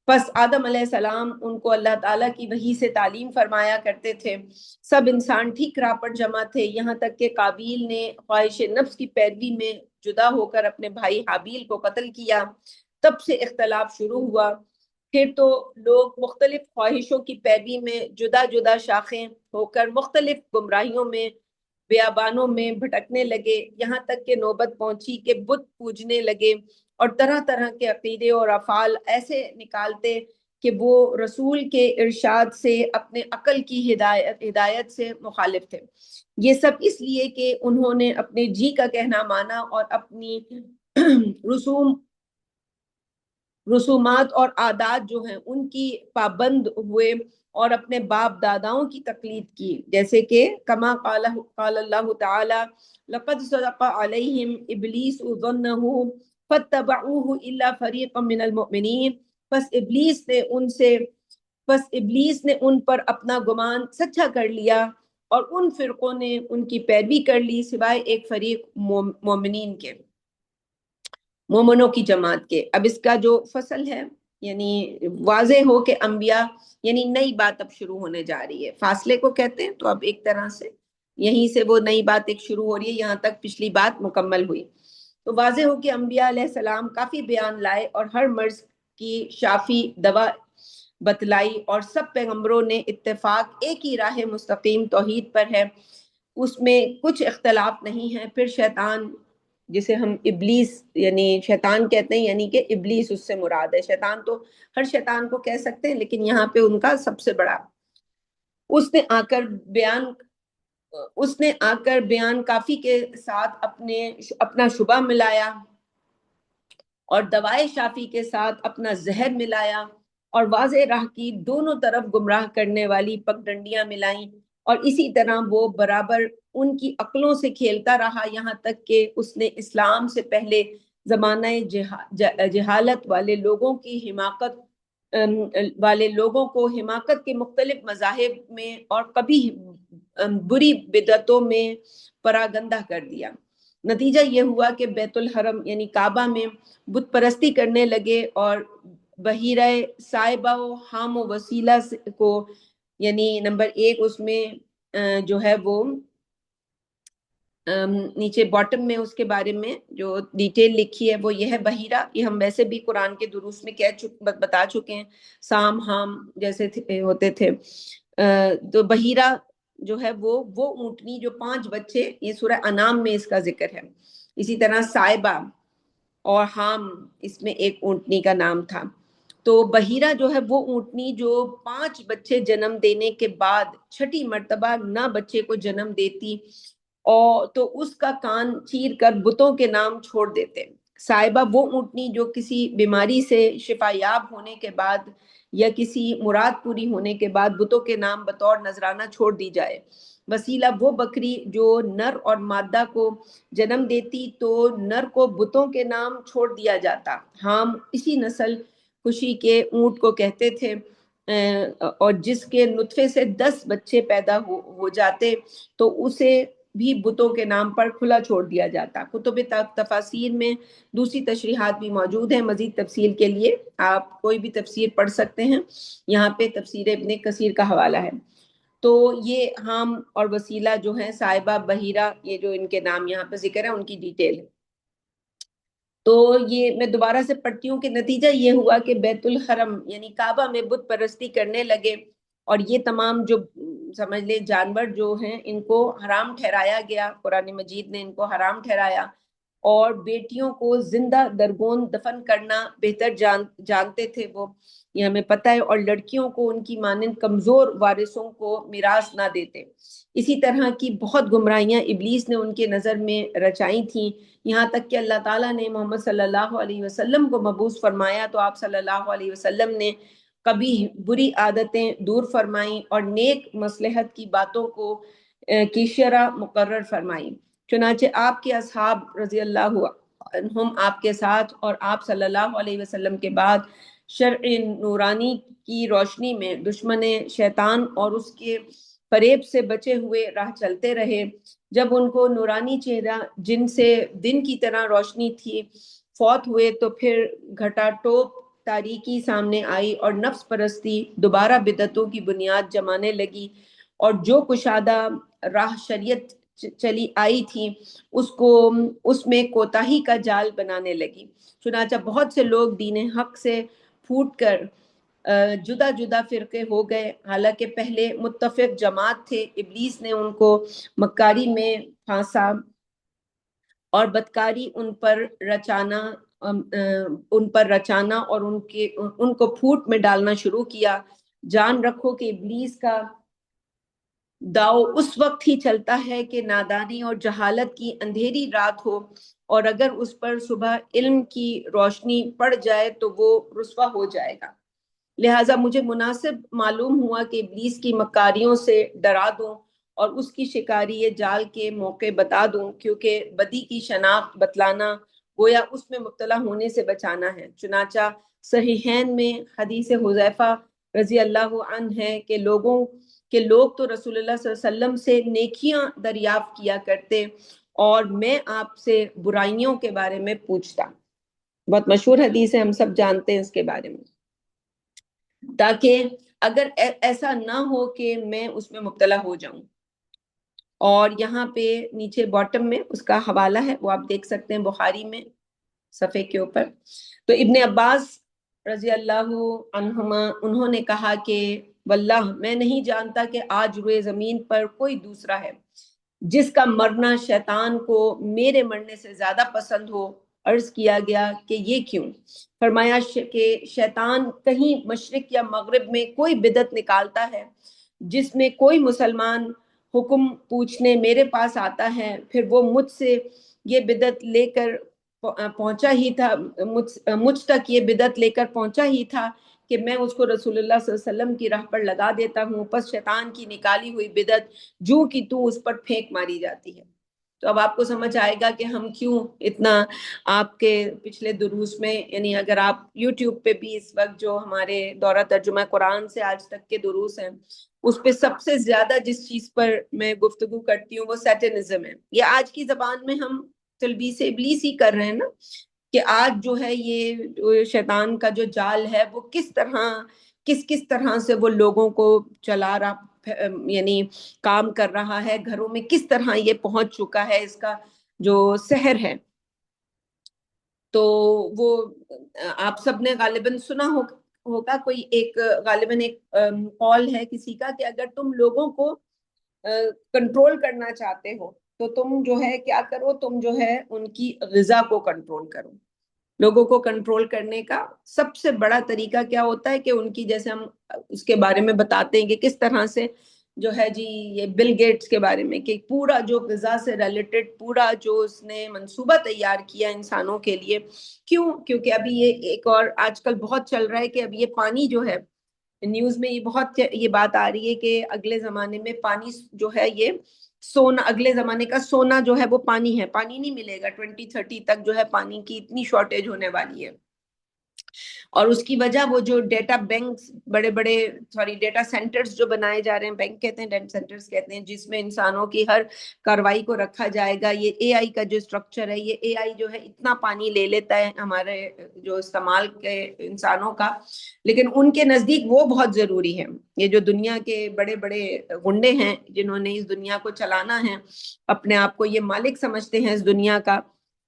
پس آدم علیہ السلام ان کو اللہ تعالیٰ کی وحی سے تعلیم فرمایا کرتے تھے۔ سب انسان ٹھیک راہ پر جمع تھے، یہاں تک کہ قابیل نے خواہش نفس کی پیروی میں جدا ہو کر اپنے بھائی حابیل کو قتل کیا۔ تب سے اختلاف شروع ہوا۔ پھر تو لوگ مختلف خواہشوں کی پیروی میں جدا جدا شاخیں ہو کر مختلف گمراہیوں میں، بیابانوں میں بھٹکنے لگے، یہاں تک کہ نوبت پہنچی کہ بت پوجنے لگے اور طرح طرح کے عقیدے اور افعال ایسے نکالتے کہ وہ رسول کے ارشاد سے، اپنے عقل کی ہدایت سے مخالف تھے۔ یہ سب اس لیے کہ انہوں نے اپنے جی کا کہنا مانا اور اپنی رسومات اور عادات جو ہیں ان کی پابند ہوئے اور اپنے باپ داداؤں کی تقلید کی، جیسے کہ کما قال اللہ تعالی لقد صدق علیہم ابلیس ظنہ فاتبعوہ الا فریقا من المؤمنین۔ پس ابلیس نے ان پر اپنا گمان سچا کر لیا اور ان فرقوں نے ان کی پیروی کر لی سوائے ایک فریق مومنین کے، مومنوں کی جماعت کے۔ اب اس کا جو فصل ہے، یعنی واضح ہو کہ انبیاء، یعنی نئی بات اب شروع ہونے جا رہی ہے، فاصلے کو کہتے ہیں۔ تو اب ایک طرح سے یہیں سے وہ نئی بات ایک شروع ہو رہی ہے، یہاں تک پچھلی بات مکمل ہوئی۔ تو واضح ہو کہ انبیاء علیہ السلام کافی بیان لائے اور ہر مرض کی شافی دوا بتلائی، اور سب پیغمبروں نے اتفاق ایک ہی راہ مستقیم توحید پر ہے، اس میں کچھ اختلاف نہیں ہے۔ پھر شیطان، جسے ہم ابلیس یعنی شیطان کہتے ہیں، یعنی کہ ابلیس اس سے مراد ہے، شیطان تو ہر شیطان کو کہہ سکتے ہیں لیکن یہاں پہ ان کا سب سے بڑا، اس نے آ کر بیان کافی کے ساتھ اپنا شبہ ملایا اور دوائے شافی کے ساتھ اپنا زہر ملایا، اور واضح راہ کی دونوں طرف گمراہ کرنے والی پگڈنڈیاں ملائیں، اور اسی طرح وہ برابر ان کی عقلوں سے کھیلتا رہا، یہاں تک کہ اس نے اسلام سے پہلے زمانہ جہالت والے لوگوں کی حماقت کے مختلف مذاہب میں اور کبھی بری بدعتوں میں پراگندہ کر دیا۔ نتیجہ یہ ہوا کہ بیت الحرم یعنی کعبہ میں بت پرستی کرنے لگے، اور بحیرہ صائبہ و حام و وسیلہ کو، یعنی نمبر 1 اس میں جو ہے وہ نیچے باٹم میں اس کے بارے میں جو ڈیٹیل لکھی ہے وہ یہ ہے بحیرہ، یہ ہم ویسے بھی قرآن کے دروس میں بتا چکے ہیں، سام ہام جیسے ہوتے تھے۔ تو بحیرہ جو ہے وہ اونٹنی جو 5 بچے، یہ سورہ انعام میں اس کا ذکر ہے۔ اسی طرح صائبہ اور حام، اس میں ایک اونٹنی کا نام تھا۔ تو بحیرہ جو ہے وہ اونٹنی جو 5 بچے جنم دینے کے بعد 6ٹھی مرتبہ نہ بچے کو جنم دیتی، اور تو اس کا کان چیر کر بتوں کے نام چھوڑ دیتے۔ صائبہ وہ اونٹنی جو کسی بیماری سے شفا یاب ہونے کے بعد یا کسی مراد پوری ہونے کے بعد بتوں کے نام بطور نذرانہ چھوڑ دی جائے۔ وسیلہ وہ بکری جو نر اور مادہ کو جنم دیتی تو نر کو بتوں کے نام چھوڑ دیا جاتا. ہم اسی نسل خوشی کے اونٹ کو کہتے تھے، اور جس کے نطفے سے 10 بچے پیدا ہو جاتے تو اسے بھی بتوں کے نام پر کھلا چھوڑ دیا جاتا. کتب تفاسیر میں دوسری تشریحات بھی موجود ہیں. مزید تفصیل کے لیے آپ کوئی بھی تفسیر پڑھ سکتے ہیں. یہاں پہ تفسیر ابن کثیر کا حوالہ ہے. تو یہ حام اور وسیلہ جو ہیں، صاحبہ، بحیرہ، یہ جو ان کے نام یہاں پہ ذکر ہے ان کی ڈیٹیل ہے. تو یہ میں دوبارہ سے پڑھتی ہوں کہ نتیجہ یہ ہوا کہ بیت الحرم یعنی کعبہ میں بت پرستی کرنے لگے، اور یہ تمام جو سمجھ لے جانور جو ہیں ان کو حرام ٹھہرایا گیا. قرآن مجید نے ان کو حرام ٹھہرایا، اور بیٹیوں کو زندہ درگون دفن کرنا بہتر جانتے تھے وہ، یہ ہمیں پتہ ہے، اور لڑکیوں کو ان کی مانند کمزور وارثوں کو میراث نہ دیتے. اسی طرح کی بہت گمراہیاں ابلیس نے ان کے نظر میں رچائی تھیں، یہاں تک کہ اللہ تعالیٰ نے محمد صلی اللہ علیہ وسلم کو مبعوث فرمایا تو آپ صلی اللہ علیہ وسلم نے کبھی بری عادتیں دور فرمائیں اور نیک مصلحت کی باتوں کو کی شرح مقرر فرمائی. چنانچہ آپ کے اصحاب رضی اللہ عنہم آپ کے ساتھ اور آپ صلی اللہ علیہ وسلم کے بعد شرع نورانی کی روشنی میں دشمن شیطان اور اس کے فریب سے بچے ہوئے راہ چلتے رہے. جب ان کو نورانی چہرہ جن سے دن کی طرح روشنی تھی فوت ہوئے تو پھر گھٹا ٹوپ تاریکی سامنے آئی اور نفس پرستی دوبارہ بدعتوں کی بنیاد جمانے لگی، اور جو کشادہ راہ شریعت چلی آئی تھی اس میں کوتاہی کا جال بنانے لگی. چنانچہ بہت سے لوگ دین حق سے پھوٹ کر جدا جدا فرقے ہو گئے، حالانکہ پہلے متفق جماعت تھے. ابلیس نے ان کو مکاری میں پھانسا اور بدکاری ان پر رچانا اور ان کو پھوٹ میں ڈالنا شروع کیا. جان رکھو کہ ابلیس کا داؤ اس وقت ہی چلتا ہے کہ نادانی اور جہالت کی اندھیری رات ہو، اور اگر اس پر صبح علم کی روشنی پڑ جائے تو وہ رسوا ہو جائے گا. لہٰذا مجھے مناسب معلوم ہوا کہ ابلیس کی مکاریوں سے ڈرا دوں اور اس کی شکاری جال کے موقع بتا دوں، کیونکہ بدی کی شناخت بتلانا گویا اس میں مبتلا ہونے سے بچانا ہے. چنانچہ صحیحین میں حدیث حذیفہ رضی اللہ عنہ ہے کہ لوگ تو رسول اللہ صلی اللہ علیہ وسلم سے نیکیاں دریافت کیا کرتے اور میں آپ سے برائیوں کے بارے میں پوچھتا. بہت مشہور حدیث ہے، ہم سب جانتے ہیں اس کے بارے میں، تاکہ اگر ایسا نہ ہو کہ میں اس میں مبتلا ہو جاؤں. اور یہاں پہ نیچے باٹم میں اس کا حوالہ ہے، وہ آپ دیکھ سکتے ہیں بخاری میں صفحے کے اوپر. تو ابن عباس رضی اللہ عنہما انہوں نے کہا کہ واللہ میں نہیں جانتا کہ آج روئے زمین پر کوئی دوسرا ہے جس کا مرنا شیطان کو میرے مرنے سے زیادہ پسند ہو. عرض کیا گیا کہ یہ کیوں؟ فرمایا کہ شیطان کہیں مشرق یا مغرب میں کوئی بدعت نکالتا ہے جس میں کوئی مسلمان حکم پوچھنے میرے پاس آتا ہے، پھر وہ مجھ سے یہ بدعت لے کر پہنچا ہی تھا، مجھ تک یہ بدعت لے کر پہنچا ہی تھا کہ میں اس کو رسول اللہ صلی اللہ علیہ وسلم کی راہ پر لگا دیتا ہوں، پس شیطان کی نکالی ہوئی بدعت جو کہ تو اس پر پھینک ماری جاتی ہے. تو اب آپ کو سمجھ آئے گا کہ ہم کیوں اتنا آپ کے پچھلے دروس میں، یعنی اگر آپ یوٹیوب پہ بھی اس وقت جو ہمارے دورہ ترجمہ قرآن سے آج تک کے دروس ہیں اس پہ سب سے زیادہ جس چیز پر میں گفتگو کرتی ہوں وہ سیٹنزم ہے. یہ آج کی زبان میں ہم تلبیس ابلیس ہی کر رہے ہیں نا، کہ آج جو ہے یہ شیطان کا جو جال ہے وہ کس طرح سے وہ لوگوں کو چلا رہا، یعنی کام کر رہا ہے، گھروں میں کس طرح یہ پہنچ چکا ہے، اس کا جو سحر ہے. تو وہ آپ سب نے غالباً سنا ہوگا کوئی ایک غالباً ایک قول ہے کسی کا کہ اگر تم لوگوں کو کنٹرول کرنا چاہتے ہو تو تم جو ہے کیا کرو، تم جو ہے ان کی غذا کو کنٹرول کرو. لوگوں کو کنٹرول کرنے کا سب سے بڑا طریقہ کیا ہوتا ہے کہ ان کی، جیسے ہم اس کے بارے میں بتاتے ہیں کہ کس طرح سے جو ہے جی یہ بل گیٹس کے بارے میں کہ پورا جو غذا سے ریلیٹڈ پورا جو اس نے منصوبہ تیار کیا انسانوں کے لیے. کیونکہ ابھی یہ ایک اور آج کل بہت چل رہا ہے کہ اب یہ پانی جو ہے نیوز میں یہ بہت یہ بات آ رہی ہے کہ اگلے زمانے میں پانی جو ہے یہ سونا، اگلے زمانے کا سونا جو ہے وہ پانی ہے، پانی نہیں ملے گا 2030 تک جو ہے پانی کی اتنی شارٹیج ہونے والی ہے۔ اور اس کی وجہ وہ جو ڈیٹا بینکس بڑے بڑے ڈیٹا سینٹرز جو بنائے جا رہے ہیں، بینک کہتے ہیں ڈیٹا سینٹرز کہتے ہیں، جس میں انسانوں کی ہر کاروائی کو رکھا جائے گا۔ یہ اے آئی کا جو اسٹرکچر ہے، یہ اے آئی جو ہے اتنا پانی لے لیتا ہے ہمارے جو استعمال کے انسانوں کا، لیکن ان کے نزدیک وہ بہت ضروری ہے۔ یہ جو دنیا کے بڑے بڑے گنڈے ہیں جنہوں نے اس دنیا کو چلانا ہے، اپنے آپ کو یہ مالک سمجھتے ہیں اس دنیا کا،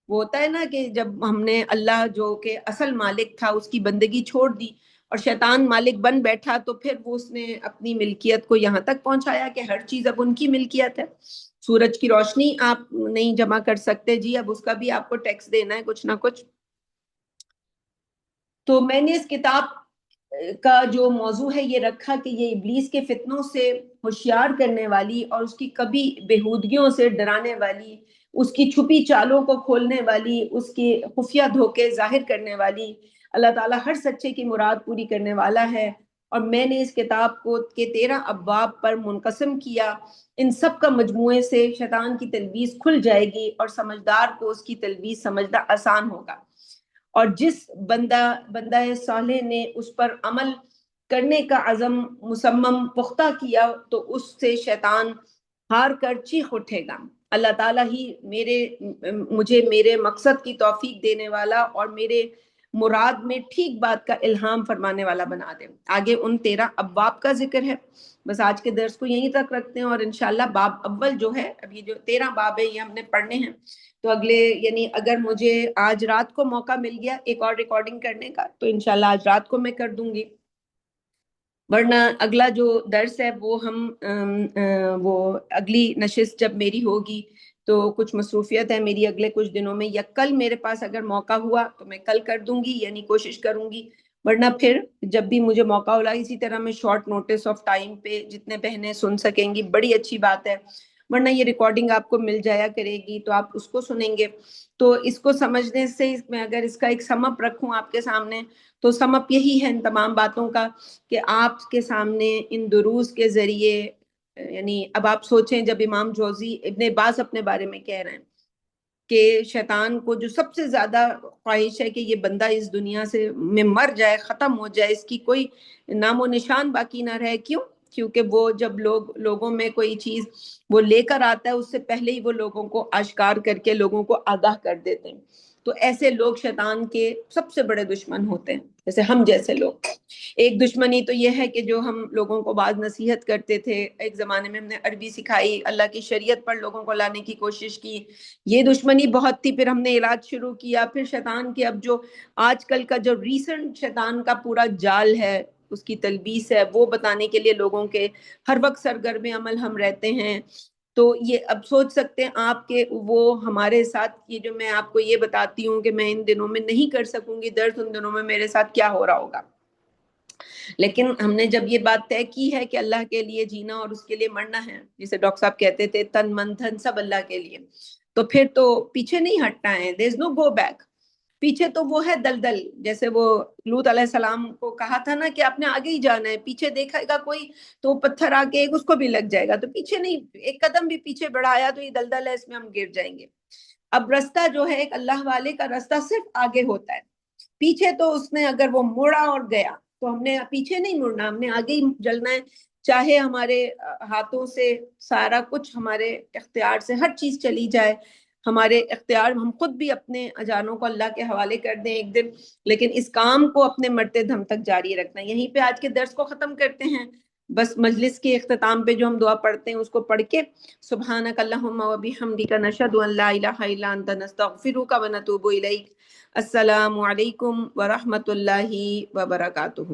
وہ ہوتا ہے نا کہ جب ہم نے اللہ جو کہ اصل مالک تھا اس کی بندگی چھوڑ دی اور شیطان مالک بن بیٹھا، تو پھر وہ اس نے اپنی ملکیت کو یہاں تک پہنچایا کہ ہر چیز اب ان کی ملکیت ہے۔ سورج کی روشنی آپ نہیں جمع کر سکتے جی، اب اس کا بھی آپ کو ٹیکس دینا ہے کچھ نہ کچھ۔ تو میں نے اس کتاب کا جو موضوع ہے یہ رکھا کہ یہ ابلیس کے فتنوں سے ہوشیار کرنے والی اور اس کی کبھی بےہودگیوں سے ڈرانے والی، اس کی چھپی چالوں کو کھولنے والی، اس کے خفیہ دھوکے ظاہر کرنے والی اللہ تعالیٰ ہر سچے کی مراد پوری کرنے والا ہے۔ اور میں نے اس کتاب کو کے 13 ابواب پر منقسم کیا۔ ان سب کا مجموعے سے شیطان کی تلبیس کھل جائے گی اور سمجھدار کو اس کی تلبیس سمجھنا آسان ہوگا۔ اور جس بندہ صالح نے اس پر عمل کرنے کا عزم مصمم پختہ کیا تو اس سے شیطان ہار کر چیخ اٹھے گا۔ اللہ تعالیٰ ہی مجھے میرے مقصد کی توفیق دینے والا اور میرے مراد میں ٹھیک بات کا الہام فرمانے والا بنا دے۔ آگے ان 13 ابواب کا ذکر ہے، بس آج کے درس کو یہیں تک رکھتے ہیں، اور انشاءاللہ باب اول جو ہے، اب یہ جو 13 باب ہے یہ ہم نے پڑھنے ہیں، تو اگلے یعنی اگر مجھے آج رات کو موقع مل گیا ایک اور ریکارڈنگ کرنے کا تو انشاءاللہ آج رات کو میں کر دوں گی، ورنہ اگلا جو درس ہے وہ ہم وہ اگلی نشست جب میری ہوگی تو کچھ مصروفیت ہے میری اگلے کچھ دنوں میں، یا کل میرے پاس اگر موقع ہوا تو میں کل کر دوں گی، یعنی کوشش کروں گی، ورنہ پھر جب بھی مجھے موقع ہوگا اسی طرح میں شارٹ نوٹس آف ٹائم پہ جتنے بہنیں سن سکیں گی بڑی اچھی بات ہے، ورنہ یہ ریکارڈنگ آپ کو مل جایا کرے گی تو آپ اس کو سنیں گے۔ تو اس کو سمجھنے سے میں اگر اس کا ایک سم اپ رکھوں آپ کے سامنے تو سم اپ یہی ہے ان تمام باتوں کا کہ آپ کے سامنے ان دروس کے ذریعے، یعنی اب آپ سوچیں جب امام جوزی ابن عباس اپنے بارے میں کہہ رہے ہیں کہ شیطان کو جو سب سے زیادہ خواہش ہے کہ یہ بندہ اس دنیا سے میں مر جائے، ختم ہو جائے، اس کی کوئی نام و نشان باقی نہ رہے، کیوں؟ کیونکہ وہ جب لوگوں میں کوئی چیز وہ لے کر آتا ہے اس سے پہلے ہی وہ لوگوں کو آشکار کر کے لوگوں کو آگاہ کر دیتے ہیں، تو ایسے لوگ شیطان کے سب سے بڑے دشمن ہوتے ہیں، جیسے ہم جیسے لوگ۔ ایک دشمنی تو یہ ہے کہ جو ہم لوگوں کو بعض نصیحت کرتے تھے، ایک زمانے میں ہم نے عربی سکھائی، اللہ کی شریعت پر لوگوں کو لانے کی کوشش کی، یہ دشمنی بہت تھی، پھر ہم نے علاج شروع کیا، پھر شیطان کے اب جو آج کل کا جو ریسنٹ شیطان کا پورا جال ہے، اس کی تلبیس ہے، وہ بتانے کے لیے لوگوں کے ہر وقت سرگرم عمل ہم رہتے ہیں۔ تو یہ اب سوچ سکتے ہیں آپ کہ وہ ہمارے ساتھ یہ جو میں آپ کو یہ بتاتی ہوں کہ میں ان دنوں میں نہیں کر سکوں گی درس، ان دنوں میں میرے ساتھ کیا ہو رہا ہوگا۔ لیکن ہم نے جب یہ بات طے کی ہے کہ اللہ کے لیے جینا اور اس کے لیے مرنا ہے، جسے ڈاکٹر صاحب کہتے تھے تن من دھن سب اللہ کے لیے، تو پھر تو پیچھے نہیں ہٹنا ہے، there is no go back۔ پیچھے تو وہ ہے دلدل، جیسے وہ لوط علیہ السلام کو کہا تھا نا کہ آپ نے آگے ہی جانا ہے، پیچھے دیکھے گا کوئی تو پتھر آ کے اس کو بھی لگ جائے گا، تو پیچھے نہیں، ایک قدم بھی پیچھے بڑھایا تو یہ دلدل ہے، اس میں ہم گر جائیں گے۔ اب رستہ جو ہے ایک اللہ والے کا رستہ صرف آگے ہوتا ہے، پیچھے تو اس نے اگر وہ مڑا اور گیا تو ہم نے پیچھے نہیں مڑنا، ہم نے آگے ہی چلنا ہے، چاہے ہمارے ہاتھوں سے سارا کچھ، ہمارے اختیار سے ہر چیز چلی جائے، ہمارے اختیار ہم خود بھی اپنے جانوں کو اللہ کے حوالے کر دیں ایک دن، لیکن اس کام کو اپنے مرتے دم تک جاری رکھنا۔ یہیں پہ آج کے درس کو ختم کرتے ہیں، بس مجلس کے اختتام پہ جو ہم دعا پڑھتے ہیں اس کو پڑھ کے سبحانک اللہم و بحمدک نشہد ان لا الہ الا انت نستغفرک و نتوب الیک۔ السلام علیکم ورحمۃ اللہ وبرکاتہ۔